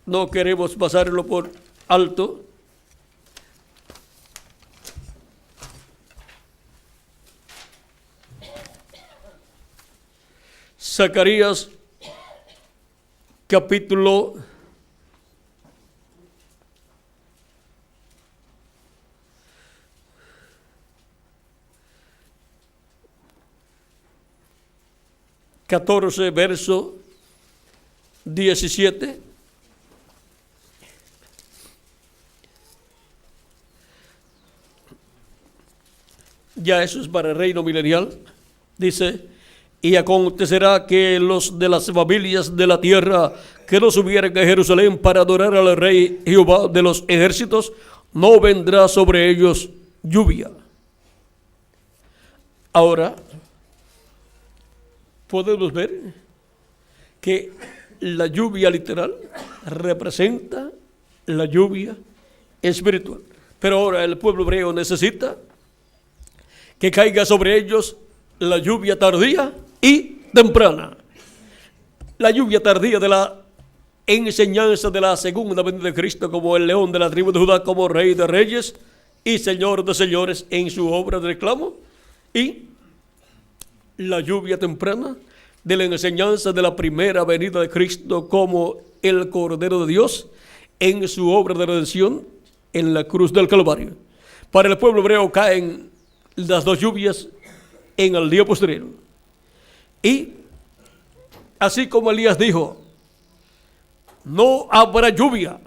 No queremos pasarlo por alto. Zacarías capítulo 14, verso 17. Ya eso es para el reino milenial. Dice: Y acontecerá que los de las familias de la tierra que no subieran a Jerusalén para adorar al Rey Jehová de los ejércitos, no vendrá sobre ellos lluvia. Ahora, podemos ver que la lluvia literal representa la lluvia espiritual. Pero ahora el pueblo hebreo necesita que caiga sobre ellos la lluvia tardía y temprana. La lluvia tardía de la enseñanza de la segunda venida de Cristo como el león de la tribu de Judá, como rey de reyes y señor de señores en su obra de reclamo, y la lluvia temprana de la enseñanza de la primera venida de Cristo como el Cordero de Dios en su obra de redención en la cruz del Calvario. Para el pueblo hebreo caen las dos lluvias en el día posterior. Y así como Elías dijo, no habrá lluvia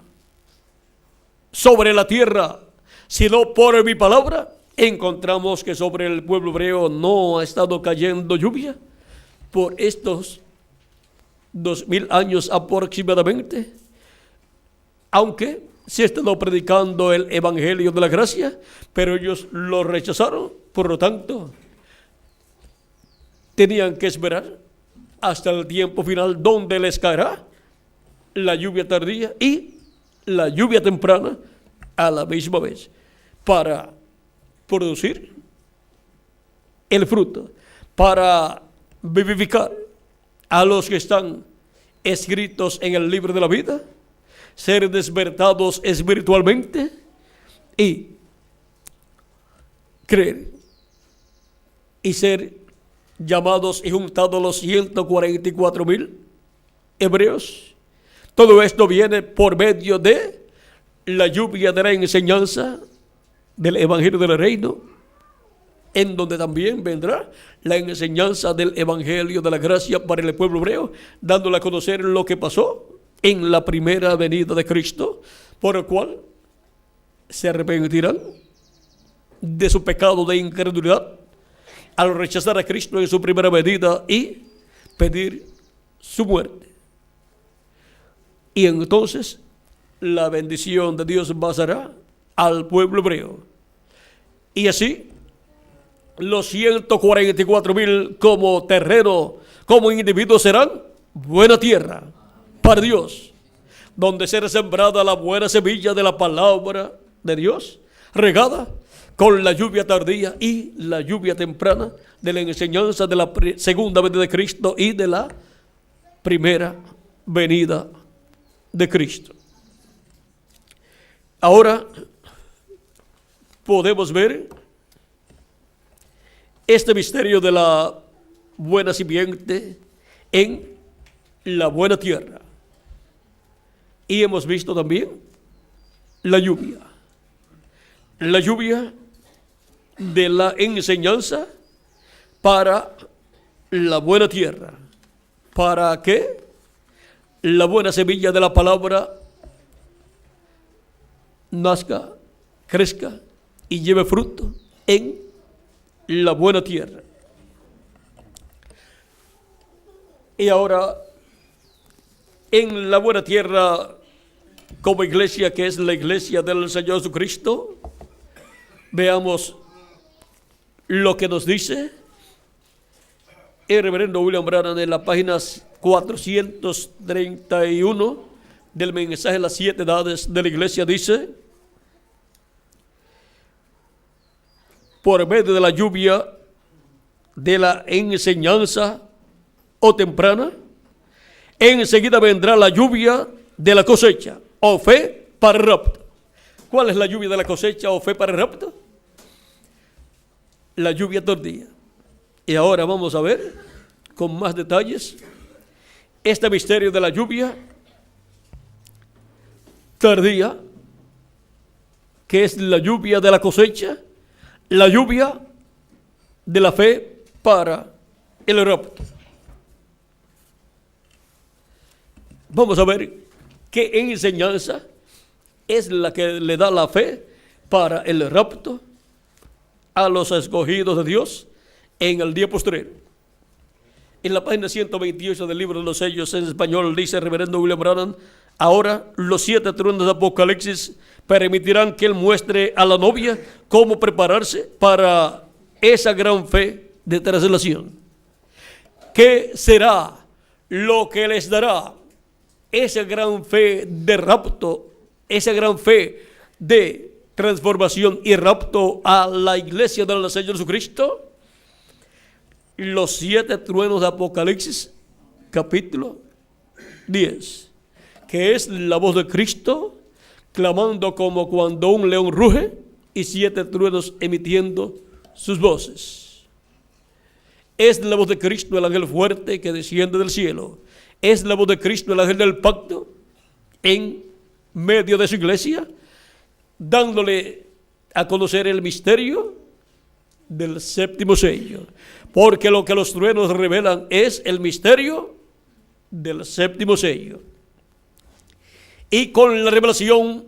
sobre la tierra, sino por mi palabra, encontramos que sobre el pueblo hebreo no ha estado cayendo lluvia por estos 2000 años aproximadamente, aunque se ha estado predicando el evangelio de la gracia, pero ellos lo rechazaron. Por lo tanto, tenían que esperar hasta el tiempo final, donde les caerá la lluvia tardía y la lluvia temprana a la misma vez, para producir el fruto, para vivificar a los que están escritos en el libro de la vida, ser despertados espiritualmente y creer y ser llamados y juntados los 144,000 hebreos. Todo esto viene por medio de la lluvia de la enseñanza del evangelio del reino, en donde también vendrá la enseñanza del evangelio de la gracia para el pueblo hebreo, dándole a conocer lo que pasó en la primera venida de Cristo, por el cual se arrepentirán de su pecado de incredulidad al rechazar a Cristo en su primera venida y pedir su muerte. Y entonces la bendición de Dios pasará al pueblo hebreo. Y así los 144,000 como terreno, como individuos, serán buena tierra para Dios, donde será sembrada la buena semilla de la palabra de Dios, regada con la lluvia tardía y la lluvia temprana de la enseñanza de la segunda venida de Cristo y de la primera venida de Cristo. Ahora podemos ver este misterio de la buena simiente en la buena tierra. Y hemos visto también la lluvia. La lluvia de la enseñanza para la buena tierra. ¿Para que la buena semilla de la palabra nazca, crezca y lleve fruto en la buena tierra? Y ahora, en la buena tierra, como iglesia, que es la iglesia del Señor Jesucristo, veamos lo que nos dice el reverendo William Branham en la página 431 del mensaje de las 7 edades de la iglesia. Dice: por medio de la lluvia de la enseñanza o temprana, enseguida vendrá la lluvia de la cosecha o fe para el rapto. ¿Cuál es la lluvia de la cosecha o fe para el rapto? La lluvia tardía. Y ahora vamos a ver con más detalles este misterio de la lluvia tardía, que es la lluvia de la cosecha, la lluvia de la fe para el rapto. Vamos a ver qué enseñanza es la que le da la fe para el rapto a los escogidos de Dios en el día posterior. En la página 128 del libro de los sellos en español dice el reverendo William Branham: ahora los 7 truenos de Apocalipsis permitirán que él muestre a la novia cómo prepararse para esa gran fe de traslación. ¿Qué será lo que les dará esa gran fe de rapto, esa gran fe de transformación y rapto a la iglesia del Señor Jesucristo? Los 7 truenos de Apocalipsis, capítulo 10, que es la voz de Cristo clamando como cuando un león ruge, y 7 truenos emitiendo sus voces. Es la voz de Cristo, el ángel fuerte que desciende del cielo. Es la voz de Cristo, el ángel del pacto, en medio de su iglesia, dándole a conocer el misterio del 7º sello. Porque lo que los truenos revelan es el misterio del 7º sello. Y con la revelación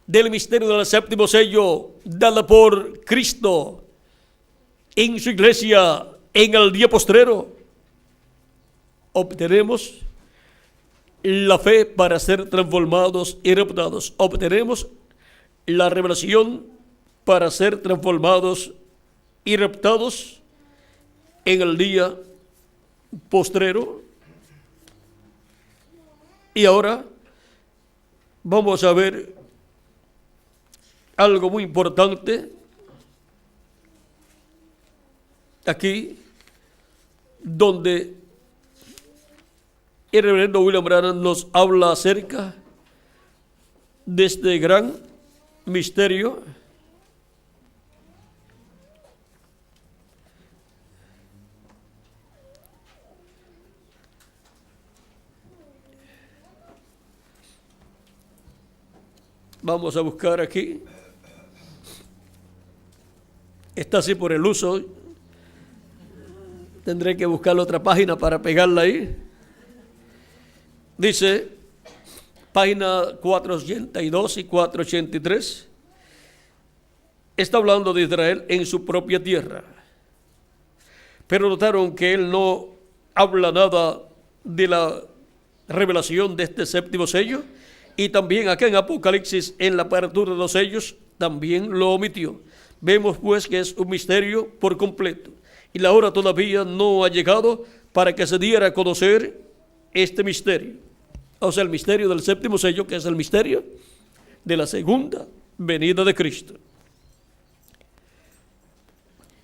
del misterio del 7º sello dada por Cristo en su iglesia en el día postrero, obtenemos la fe para ser transformados y raptados. Obtenemos la revelación para ser transformados y raptados en el día postrero. Y ahora vamos a ver algo muy importante aquí, donde el reverendo William Branham nos habla acerca de este gran misterio Vamos a buscar aquí. Está así por el uso. Tendré que buscar otra página para pegarla ahí. Dice, página 482 y 483. Está hablando de Israel en su propia tierra. Pero notaron que él no habla nada de la revelación de este 7º sello. Y también acá en Apocalipsis, en la apertura de los sellos, también lo omitió. Vemos pues que es un misterio por completo. Y la hora todavía no ha llegado para que se diera a conocer este misterio. O sea, el misterio del 7º sello, que es el misterio de la segunda venida de Cristo.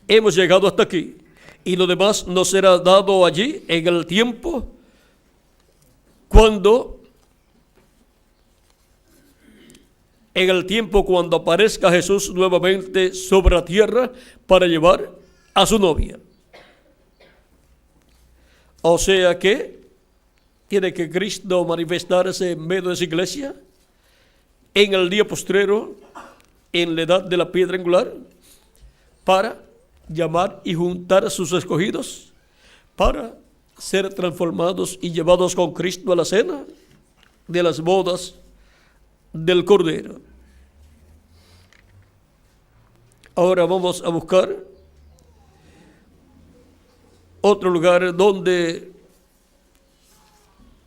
Hemos llegado hasta aquí. Y lo demás nos será dado allí en el tiempo cuando aparezca Jesús nuevamente sobre la tierra para llevar a su novia. O sea que tiene que Cristo manifestarse en medio de su iglesia en el día postrero, en la edad de la piedra angular, para llamar y juntar a sus escogidos, para ser transformados y llevados con Cristo a la cena de las bodas del Cordero. Ahora vamos a buscar otro lugar donde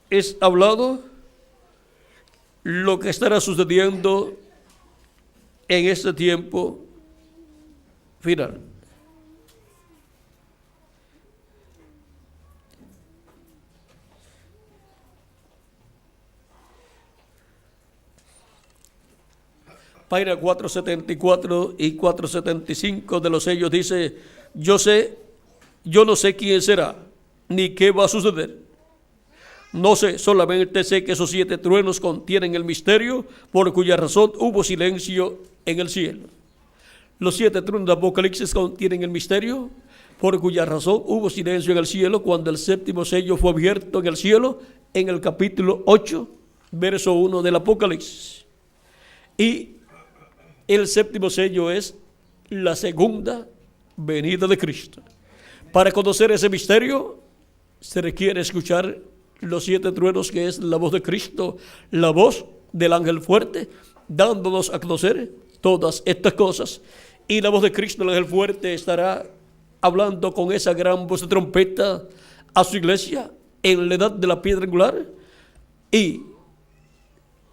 es hablado lo que estará sucediendo en este tiempo final. Página 474 y 475 de los sellos dice: yo no sé quién será, ni qué va a suceder. No sé, solamente sé que esos 7 truenos contienen el misterio, por cuya razón hubo silencio en el cielo. Los 7 truenos de Apocalipsis contienen el misterio, por cuya razón hubo silencio en el cielo, cuando el 7º sello fue abierto en el cielo, en el capítulo 8, verso 1 del Apocalipsis. Y el 7º sello es la segunda venida de Cristo. Para conocer ese misterio, se requiere escuchar los 7 truenos, que es la voz de Cristo, la voz del ángel fuerte, dándonos a conocer todas estas cosas. Y la voz de Cristo, el ángel fuerte, estará hablando con esa gran voz de trompeta a su iglesia en la edad de la piedra angular. Y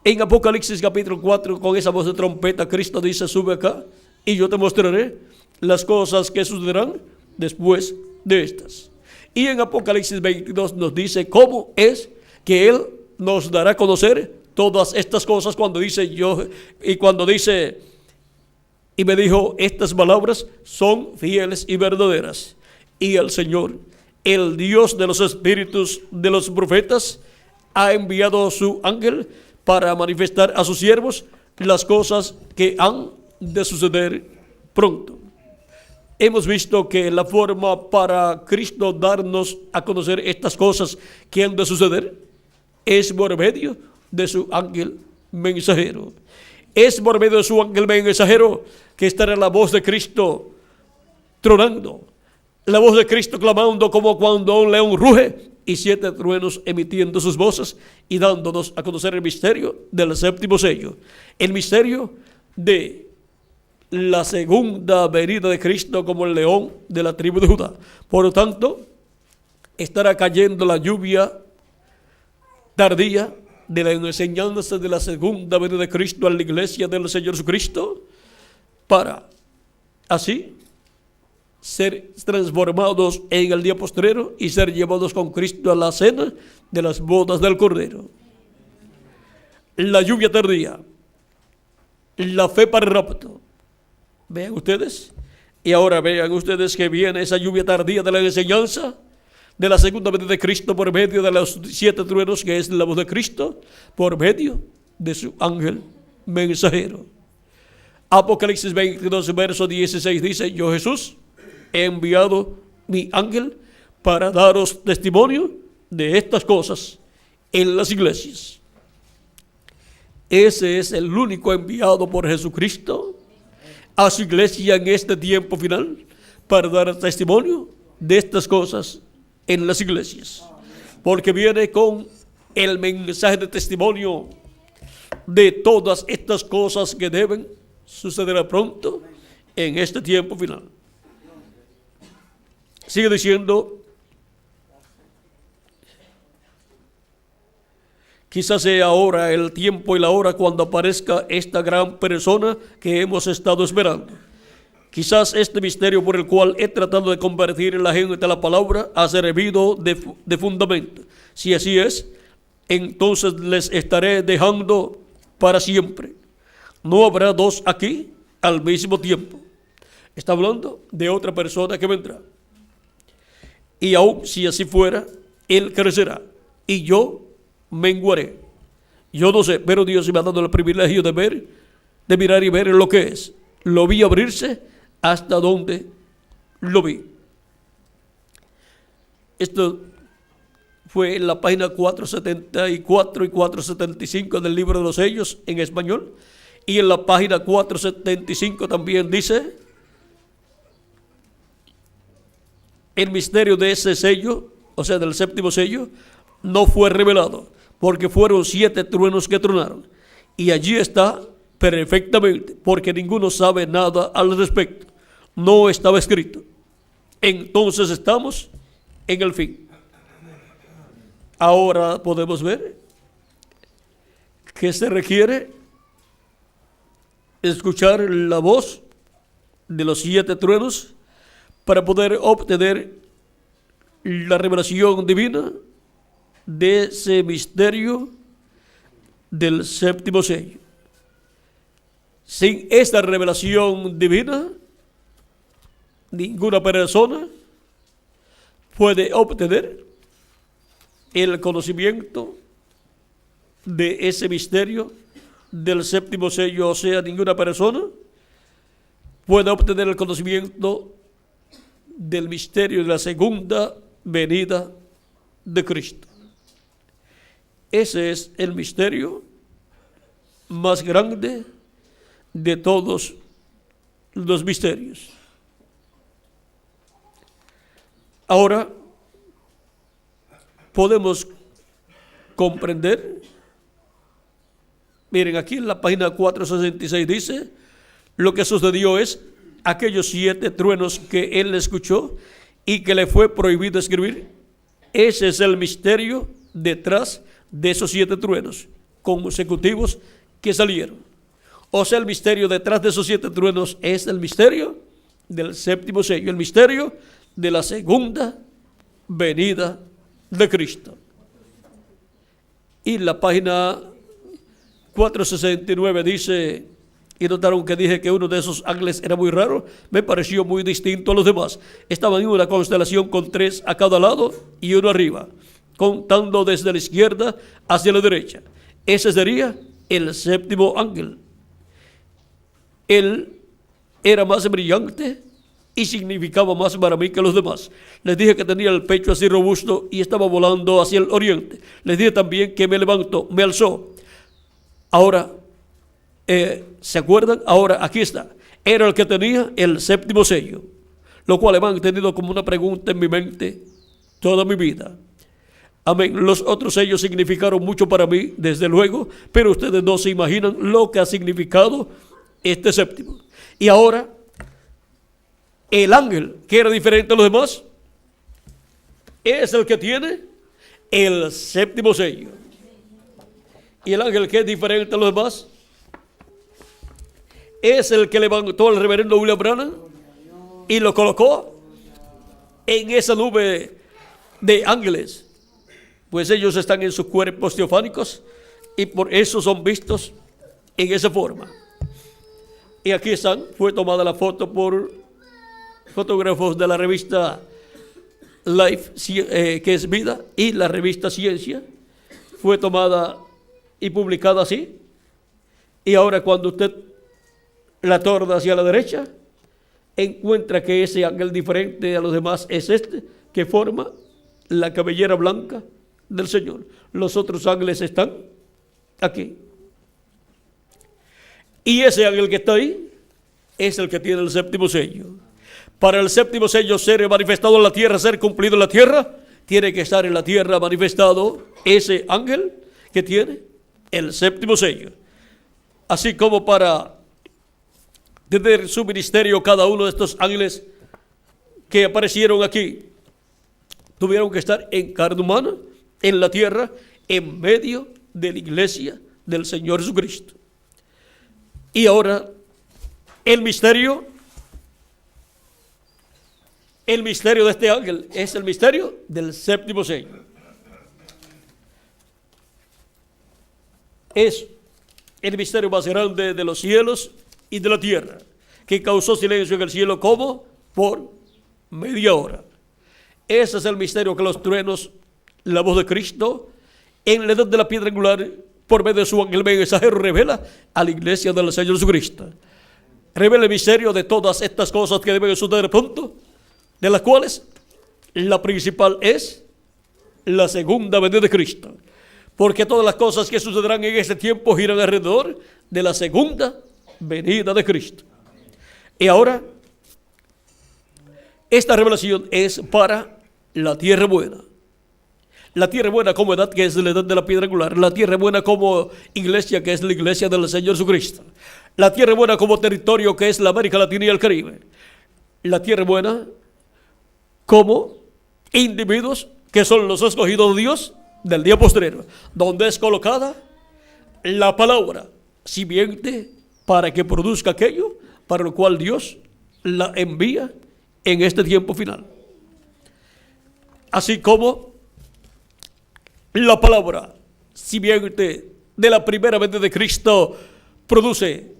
en Apocalipsis capítulo 4, con esa voz de trompeta, Cristo dice: sube acá y yo te mostraré las cosas que sucederán después de estas. Y en Apocalipsis 22 nos dice cómo es que Él nos dará a conocer todas estas cosas, cuando dice y me dijo: estas palabras son fieles y verdaderas. Y el Señor, el Dios de los espíritus de los profetas, ha enviado su ángel para manifestar a sus siervos las cosas que han de suceder pronto. Hemos visto que la forma para Cristo darnos a conocer estas cosas que han de suceder es por medio de su ángel mensajero. Es por medio de su ángel mensajero que estará la voz de Cristo tronando, la voz de Cristo clamando como cuando un león ruge, y 7 truenos emitiendo sus voces y dándonos a conocer el misterio del séptimo sello, el misterio de la segunda venida de Cristo como el león de la tribu de Judá. Por lo tanto, estará cayendo la lluvia tardía de la enseñanza de la segunda venida de Cristo a la iglesia del Señor Jesucristo, para así ser transformados en el día postrero y ser llevados con Cristo a la cena de las bodas del Cordero. La lluvia tardía, la fe para el rapto. Vean ustedes, y ahora vean ustedes que viene esa lluvia tardía de la enseñanza de la segunda venida de Cristo por medio de los 7 truenos, que es la voz de Cristo, por medio de su ángel mensajero. Apocalipsis 22, verso 16 dice: yo, Jesús, he enviado mi ángel para daros testimonio de estas cosas en las iglesias. Ese es el único enviado por Jesucristo a su iglesia en este tiempo final, para dar testimonio de estas cosas en las iglesias, porque viene con el mensaje de testimonio de todas estas cosas que deben suceder pronto en este tiempo final. Sigue diciendo: quizás sea ahora el tiempo y la hora cuando aparezca esta gran persona que hemos estado esperando. Quizás este misterio por el cual he tratado de convertir en la gente a la palabra ha servido de fundamento. Si así es, entonces les estaré dejando para siempre. No habrá dos aquí al mismo tiempo. Está hablando de otra persona que vendrá. Y aun si así fuera, Él crecerá y yo menguaré. Yo no sé, pero Dios me ha dado el privilegio de ver, de mirar y ver lo que es. Lo vi abrirse hasta donde lo vi. Esto fue en la página 474 y 475 del libro de los sellos en español. Y en la página 475 también dice: el misterio de ese sello, o sea, del séptimo sello, no fue revelado, porque fueron 7 truenos que tronaron. Y allí está perfectamente, porque ninguno sabe nada al respecto. No estaba escrito. Entonces estamos en el fin. Ahora podemos ver que se requiere escuchar la voz de los 7 truenos para poder obtener la revelación divina de ese misterio del séptimo sello. Sin esta revelación divina, ninguna persona puede obtener el conocimiento de ese misterio del séptimo sello. O sea, ninguna persona puede obtener el conocimiento del misterio de la segunda venida de Cristo. Ese es el misterio más grande de todos los misterios. Ahora podemos comprender. Miren, aquí en la página 466 dice: lo que sucedió es aquellos 7 truenos que él escuchó y que le fue prohibido escribir. Ese es el misterio detrás de esos 7 truenos consecutivos que salieron. O sea, el misterio detrás de esos 7 truenos es el misterio del séptimo sello, el misterio de la segunda venida de Cristo. Y la página 469 dice, y notaron que dije que uno de esos ángeles era muy raro, me pareció muy distinto a los demás. Estaban en una constelación con 3 a cada lado y uno arriba, contando desde la izquierda hacia la derecha. Ese sería el séptimo ángel. Él era más brillante y significaba más para mí que los demás. Les dije que tenía el pecho así robusto y estaba volando hacia el oriente. Les dije también que me levantó, me alzó. Ahora, ¿se acuerdan? Ahora, aquí está. Era el que tenía el séptimo sello, lo cual he mantenido como una pregunta en mi mente toda mi vida. Amén. Los otros sellos significaron mucho para mí, desde luego, pero ustedes no se imaginan lo que ha significado este séptimo. Y ahora, el ángel, que era diferente a los demás, es el que tiene el séptimo sello. Y el ángel, que es diferente a los demás, es el que levantó al reverendo William Branham y lo colocó en esa nube de ángeles. Pues ellos están en sus cuerpos teofánicos y por eso son vistos en esa forma. Y aquí están, fue tomada la foto por fotógrafos de la revista Life, que es Vida, y la revista Ciencia. Fue tomada y publicada así. Y ahora cuando usted la torna hacia la derecha, encuentra que ese ángel diferente a los demás es este, que forma la cabellera blanca del Señor. Los otros ángeles están aquí. Y ese ángel que está ahí es el que tiene el séptimo sello. Para el séptimo sello ser manifestado en la tierra, ser cumplido en la tierra, tiene que estar en la tierra manifestado ese ángel que tiene el séptimo sello. Así como para tener su ministerio, cada uno de estos ángeles que aparecieron aquí tuvieron que estar en carne humana, en la tierra, en medio de la iglesia del Señor Jesucristo. Y ahora el misterio de este ángel es el misterio del séptimo sello. Es el misterio más grande de los cielos y de la tierra, que causó silencio en el cielo como por media hora. Ese es el misterio que los truenos, la voz de Cristo, en la edad de la piedra angular, por medio de su ángel mensajero, revela a la iglesia del Señor Jesucristo. Revela el misterio de todas estas cosas que deben suceder pronto, de las cuales la principal es la segunda venida de Cristo. Porque todas las cosas que sucederán en ese tiempo giran alrededor de la segunda venida de Cristo. Y ahora, esta revelación es para la tierra buena. La tierra buena como edad, que es la edad de la piedra angular. La tierra buena como iglesia, que es la iglesia del Señor Jesucristo. La tierra buena como territorio, que es la América Latina y el Caribe. La tierra buena como individuos, que son los escogidos de Dios del día postrero, donde es colocada la palabra simiente para que produzca aquello para lo cual Dios la envía en este tiempo final. Así como la palabra simiente de la primera venida de Cristo produce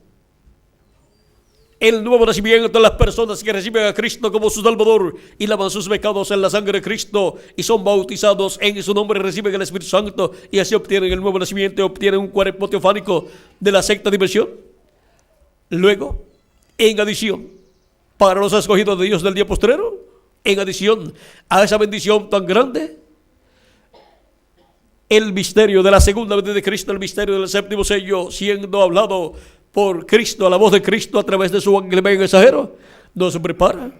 el nuevo nacimiento de las personas que reciben a Cristo como su Salvador y lavan sus pecados en la sangre de Cristo y son bautizados en su nombre, reciben el Espíritu Santo y así obtienen el nuevo nacimiento y obtienen un cuerpo teofánico de la sexta dimensión. Luego, en adición, para los escogidos de Dios del día postrero, en adición a esa bendición tan grande, el misterio de la segunda venida de Cristo, el misterio del séptimo sello, siendo hablado por Cristo, a la voz de Cristo a través de su ángel mensajero, nos prepara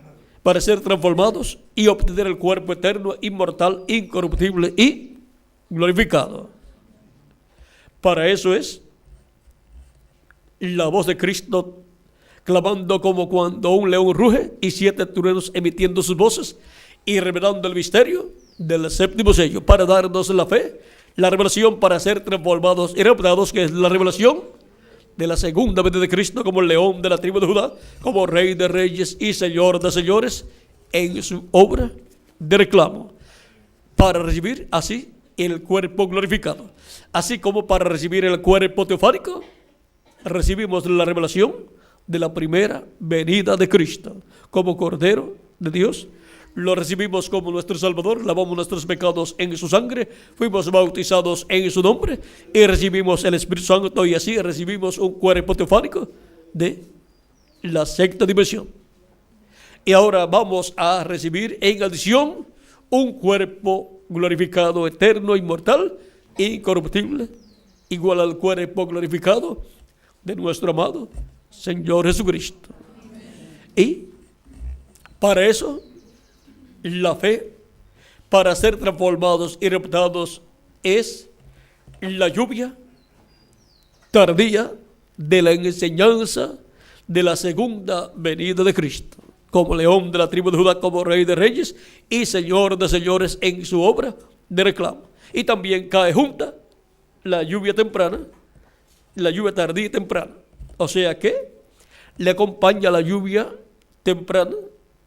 para ser transformados y obtener el cuerpo eterno, inmortal, incorruptible y glorificado. Para eso es la voz de Cristo clamando como cuando un león ruge, y 7 truenos emitiendo sus voces, y revelando el misterio del séptimo sello, para darnos la fe, la revelación para ser transformados y reputados, que es la revelación de la segunda venida de Cristo, como el león de la tribu de Judá, como rey de reyes y señor de señores, en su obra de reclamo, para recibir así el cuerpo glorificado. Así como para recibir el cuerpo teofánico, recibimos la revelación de la primera venida de Cristo, como Cordero de Dios. Lo recibimos como nuestro Salvador, lavamos nuestros pecados en su sangre, fuimos bautizados en su nombre y recibimos el Espíritu Santo, y así recibimos un cuerpo teofánico de la sexta dimensión. Y ahora vamos a recibir en adición un cuerpo glorificado, eterno, inmortal, incorruptible, igual al cuerpo glorificado de nuestro amado Señor Jesucristo. Y para eso, la fe, para ser transformados y reputados, es la lluvia tardía de la enseñanza de la segunda venida de Cristo, como león de la tribu de Judá, como rey de reyes y señor de señores, en su obra de reclamo. Y también cae junta la lluvia temprana, la lluvia tardía y temprana. O sea que le acompaña la lluvia temprana,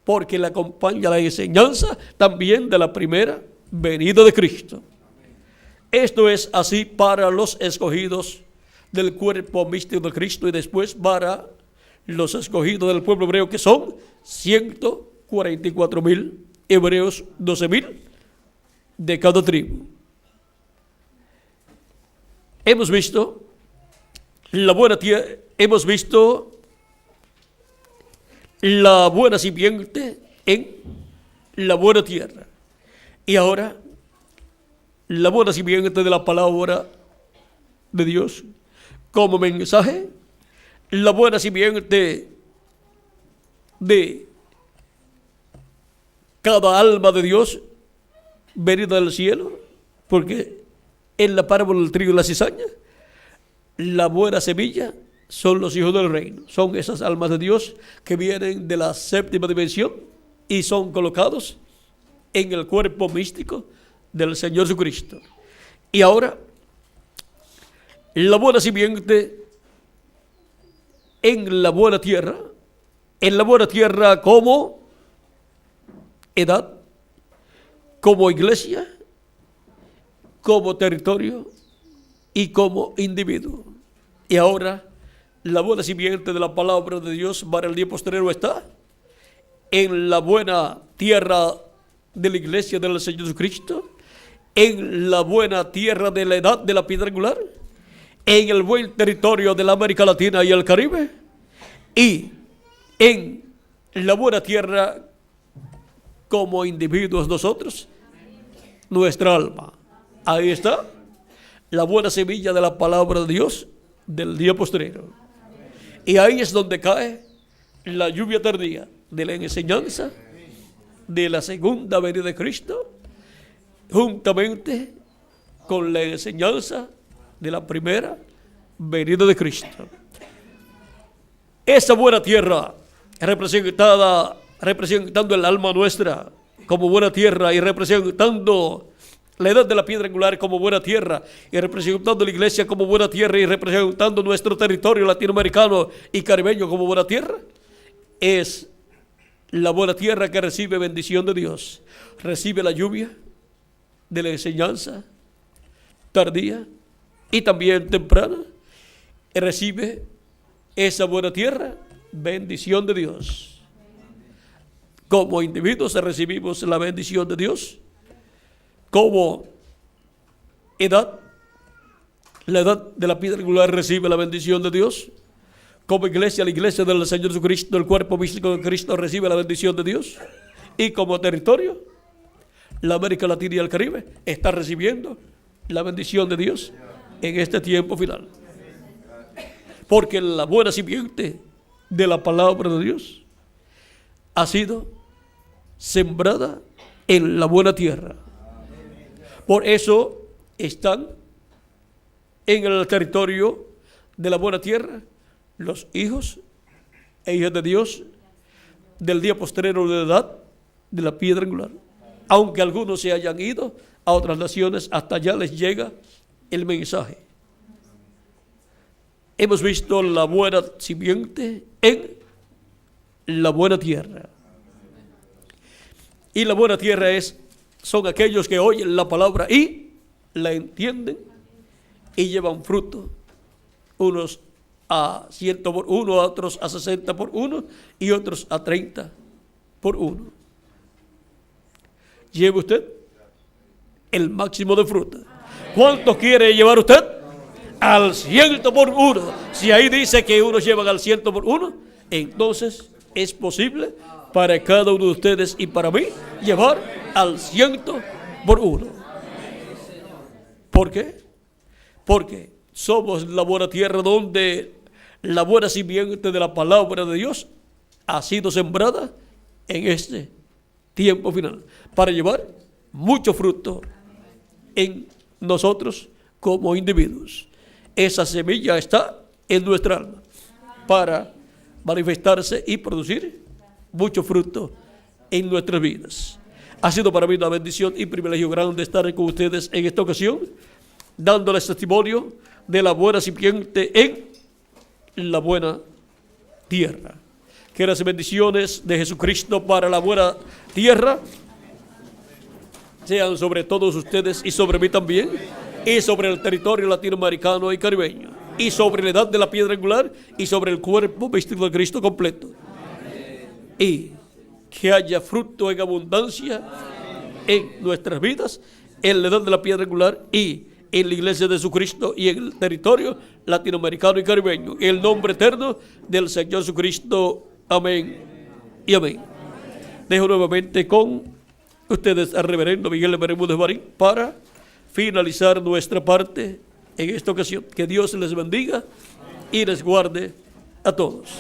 porque le acompaña la enseñanza también de la primera venida de Cristo. Esto es así para los escogidos del cuerpo místico de Cristo, y después para los escogidos del pueblo hebreo, que son 144,000 hebreos, 12,000 de cada tribu. Hemos visto la buena tierra, hemos visto la buena simiente en la buena tierra. Y ahora, la buena simiente de la palabra de Dios como mensaje, la buena simiente de cada alma de Dios venida del cielo, porque en la parábola del trigo y la cizaña, la buena semilla son los hijos del reino, son esas almas de Dios que vienen de la séptima dimensión y son colocados en el cuerpo místico del Señor Jesucristo. Y ahora, la buena simiente en la buena tierra como edad, como iglesia, como territorio y como individuo. Y ahora, la buena simiente de la palabra de Dios para el día posterior está en la buena tierra de la iglesia del Señor Jesucristo, en la buena tierra de la edad de la piedra angular, en el buen territorio de la América Latina y el Caribe, y en la buena tierra como individuos nosotros, nuestra alma. Ahí está la buena semilla de la palabra de Dios del día posterior. Y ahí es donde cae la lluvia tardía de la enseñanza de la segunda venida de Cristo, juntamente con la enseñanza de la primera venida de Cristo. Esa buena tierra, representando el alma nuestra como buena tierra, y representando la edad de la piedra angular como buena tierra, y representando la iglesia como buena tierra, y representando nuestro territorio latinoamericano y caribeño como buena tierra, es la buena tierra que recibe bendición de Dios, recibe la lluvia de la enseñanza tardía y también temprana, y recibe esa buena tierra bendición de Dios. Como individuos recibimos la bendición de Dios. Como edad, la edad de la piedra angular recibe la bendición de Dios. Como iglesia, la iglesia del Señor Jesucristo, el cuerpo místico de Cristo, recibe la bendición de Dios. Y como territorio, la América Latina y el Caribe está recibiendo la bendición de Dios en este tiempo final. Porque la buena simiente de la palabra de Dios ha sido sembrada en la buena tierra. Por eso están en el territorio de la buena tierra los hijos e hijas de Dios del día postrero de la edad de la piedra angular. Aunque algunos se hayan ido a otras naciones, hasta allá les llega el mensaje. Hemos visto la buena simiente en la buena tierra. Y la buena tierra son aquellos que oyen la palabra y la entienden y llevan fruto. Unos a 100 por uno, otros a 60 por uno y otros a 30 por uno. Lleve usted el máximo de fruta. ¿Cuánto quiere llevar usted? Al 100 por uno. Si ahí dice que unos llevan al 100 por uno, entonces es posible para cada uno de ustedes y para mí llevar al 100 por uno. ¿Por qué? Porque somos la buena tierra donde la buena simiente de la palabra de Dios ha sido sembrada en este tiempo final para llevar mucho fruto en nosotros como individuos. Esa semilla está en nuestra alma para manifestarse y producir mucho fruto en nuestras vidas. Ha sido para mí una bendición y privilegio grande estar con ustedes en esta ocasión, dándoles testimonio de la buena simiente en la buena tierra. Que las bendiciones de Jesucristo para la buena tierra sean sobre todos ustedes y sobre mí también, y sobre el territorio latinoamericano y caribeño, y sobre la edad de la piedra angular, y sobre el cuerpo vestido de Cristo completo. Y que haya fruto en abundancia en nuestras vidas, en la edad de la piedra angular y en la iglesia de Jesucristo y en el territorio latinoamericano y caribeño. En el nombre eterno del Señor Jesucristo. Amén y amén. Dejo nuevamente con ustedes al reverendo Miguel Bermúdez Marín para finalizar nuestra parte en esta ocasión. Que Dios les bendiga y les guarde a todos.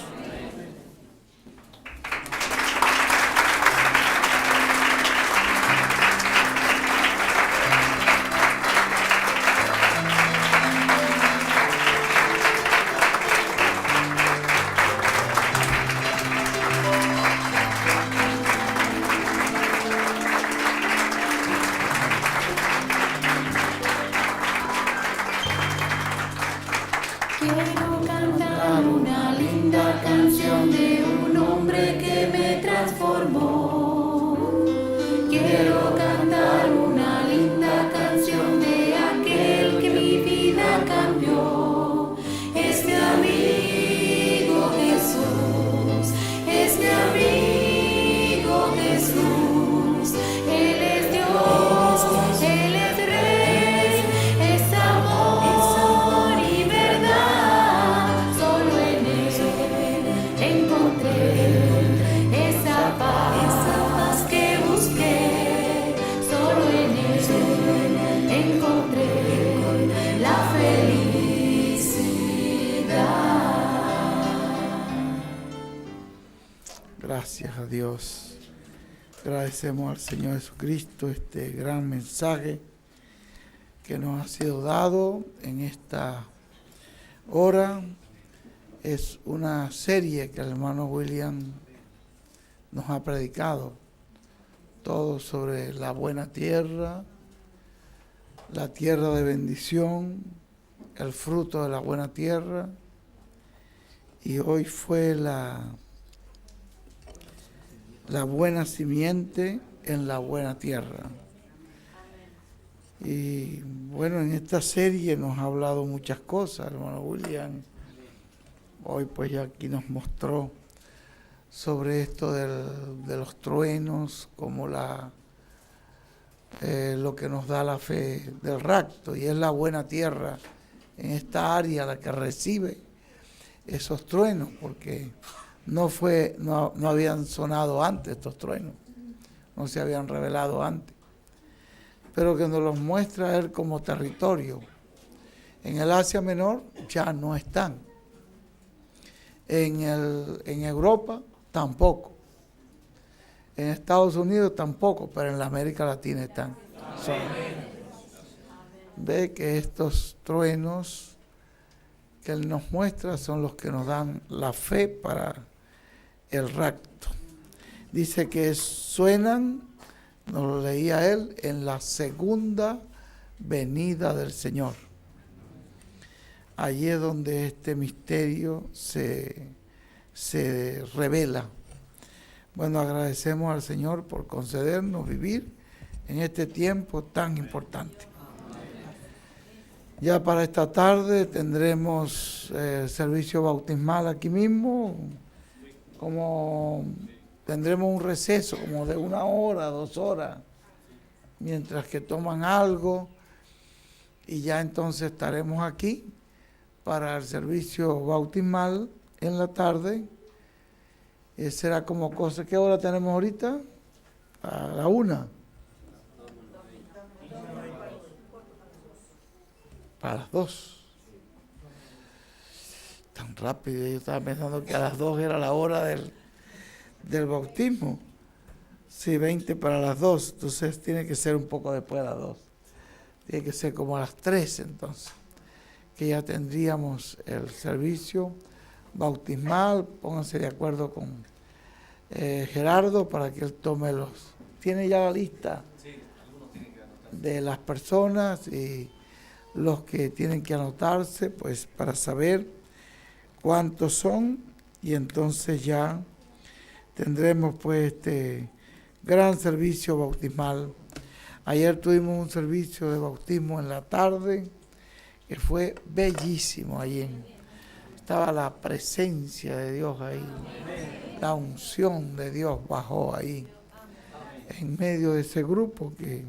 Quiero cantar una linda canción de un hombre que me transformó. Quiero cantar una linda canción de aquel que mi vida cambió. Es mi amigo Jesús, es mi amigo Jesús. Él es Dios, Él es Rey, es amor y verdad. Solo en Él encontré esa paz que busqué. Solo en Él encontré la felicidad. Gracias a Dios. Agradecemos al Señor Jesucristo este gran mensaje que nos ha sido dado en esta hora. Es una serie que el hermano William nos ha predicado, todo sobre la buena tierra, la tierra de bendición, el fruto de la buena tierra, y hoy fue la buena simiente en la buena tierra. Y bueno, en esta serie nos ha hablado muchas cosas, hermano William. Hoy pues ya aquí nos mostró sobre esto de los truenos, como lo que nos da la fe del rapto, y es la buena tierra en esta área la que recibe esos truenos, porque no habían sonado antes estos truenos, no se habían revelado antes, pero que nos los muestra Él como territorio. En el Asia Menor ya no están, en Europa tampoco, en Estados Unidos tampoco, pero en la América Latina están. Ve que estos truenos que Él nos muestra son los que nos dan la fe para el rapto. Dice que suenan, nos lo leía él, en la segunda venida del Señor. Allí es donde este misterio se revela. Bueno, agradecemos al Señor por concedernos vivir en este tiempo tan importante. Ya para esta tarde tendremos servicio bautismal aquí mismo, como tendremos un receso como de 1 hora, 2 horas, mientras que toman algo, y ya entonces estaremos aquí para el servicio bautismal en la tarde. Será como cosa, ¿qué hora tenemos ahorita? A la 1. Para las 2. Tan rápido, yo estaba pensando que a las 2 era la hora del bautismo. Sí, 20 para las 2, entonces tiene que ser un poco después de las 2. Tiene que ser como a las 3 entonces, que ya tendríamos el servicio bautismal. Pónganse de acuerdo con Gerardo para que él tome los... ¿Tiene ya la lista? Sí, algunos tienen que anotar. De las personas y los que tienen que anotarse, pues para saber cuántos son, y entonces ya tendremos pues este gran servicio bautismal. Ayer tuvimos un servicio de bautismo en la tarde que fue bellísimo. Allí estaba la presencia de Dios ahí, la unción de Dios bajó ahí en medio de ese grupo que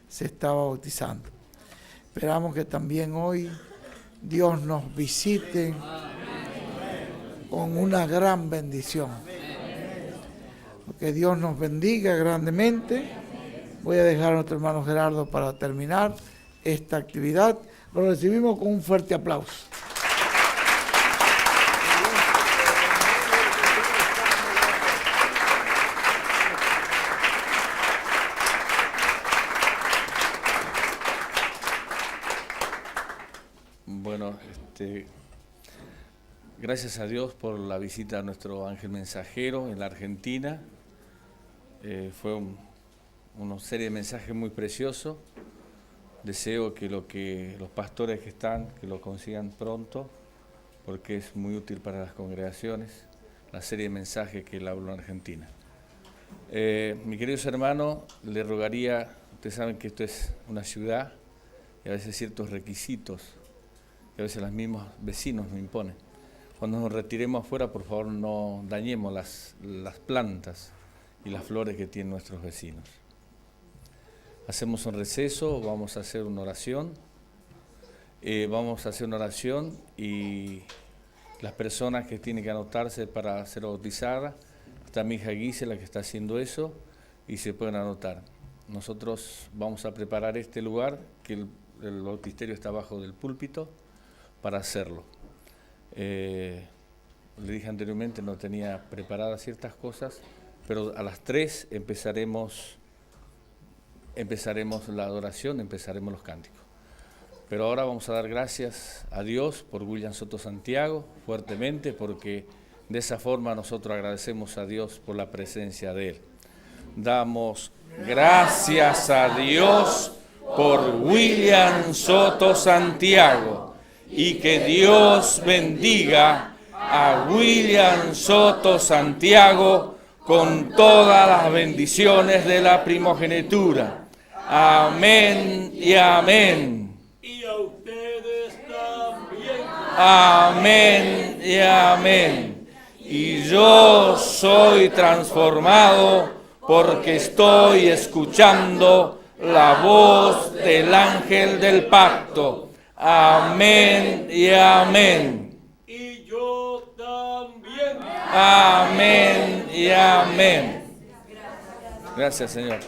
se estaba bautizando. Esperamos que también hoy Dios nos visite con una gran bendición. Que Dios nos bendiga grandemente. Voy a dejar a nuestro hermano Gerardo para terminar esta actividad. Lo recibimos con un fuerte aplauso. Bueno, gracias a Dios por la visita a nuestro ángel mensajero en la Argentina. Fue una serie de mensajes muy preciosos. Deseo que los pastores que están, que lo consigan pronto, porque es muy útil para las congregaciones, la serie de mensajes que él habló en Argentina. Mi queridos hermanos, le rogaría, ustedes saben que esto es una ciudad y a veces ciertos requisitos que a veces los mismos vecinos nos imponen. Cuando nos retiremos afuera, por favor, no dañemos las plantas y las flores que tienen nuestros vecinos. Hacemos un receso, vamos a hacer una oración. Y las personas que tienen que anotarse para ser bautizadas, está mi hija Gisela que está haciendo eso, y se pueden anotar. Nosotros vamos a preparar este lugar, que el bautisterio está abajo del púlpito, para hacerlo. Le dije anteriormente, no tenía preparadas ciertas cosas, pero a las 3 empezaremos la adoración, empezaremos los cánticos. Pero ahora vamos a dar gracias a Dios por William Soto Santiago, fuertemente, porque de esa forma nosotros agradecemos a Dios por la presencia de Él. Damos gracias a Dios por William Soto Santiago, y que Dios bendiga a William Soto Santiago con todas las bendiciones de la primogenitura. Amén y amén. Y a ustedes también. Amén y amén. Y yo soy transformado porque estoy escuchando la voz del ángel del pacto. Amén y amén. Y yo también. Amén y amén. Gracias, Señor.